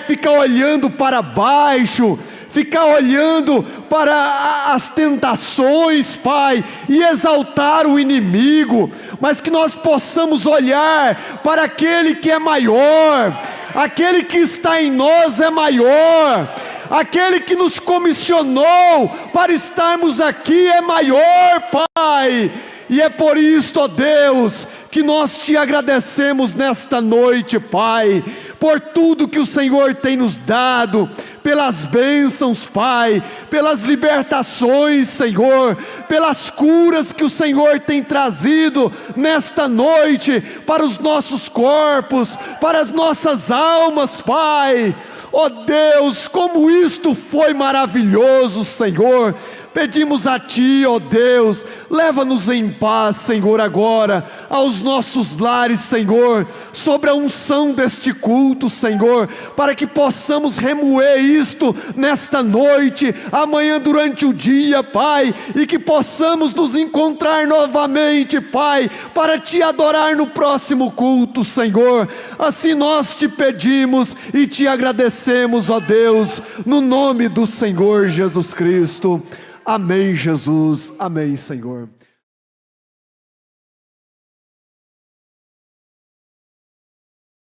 ficar olhando para baixo, ficar olhando para as tentações, Pai, e exaltar o inimigo, mas que nós possamos olhar para aquele que é maior, aquele que está em nós é maior, aquele que nos comissionou para estarmos aqui é maior, Pai. E é por isto, ó Deus, que nós te agradecemos nesta noite, Pai, por tudo que o Senhor tem nos dado, pelas bênçãos, Pai, pelas libertações, Senhor, pelas curas que o Senhor tem trazido nesta noite, para os nossos corpos, para as nossas almas, Pai. Ó Deus, como isto foi maravilhoso, Senhor. Pedimos a Ti, ó Deus, leva-nos em paz, Senhor, agora, aos nossos lares, Senhor, sobre a unção deste culto, Senhor, para que possamos remoer isto nesta noite, amanhã durante o dia, Pai, e que possamos nos encontrar novamente, Pai, para Te adorar no próximo culto, Senhor. Assim nós Te pedimos e Te agradecemos, ó Deus, no nome do Senhor Jesus Cristo. Amém, Jesus. Amém, Senhor.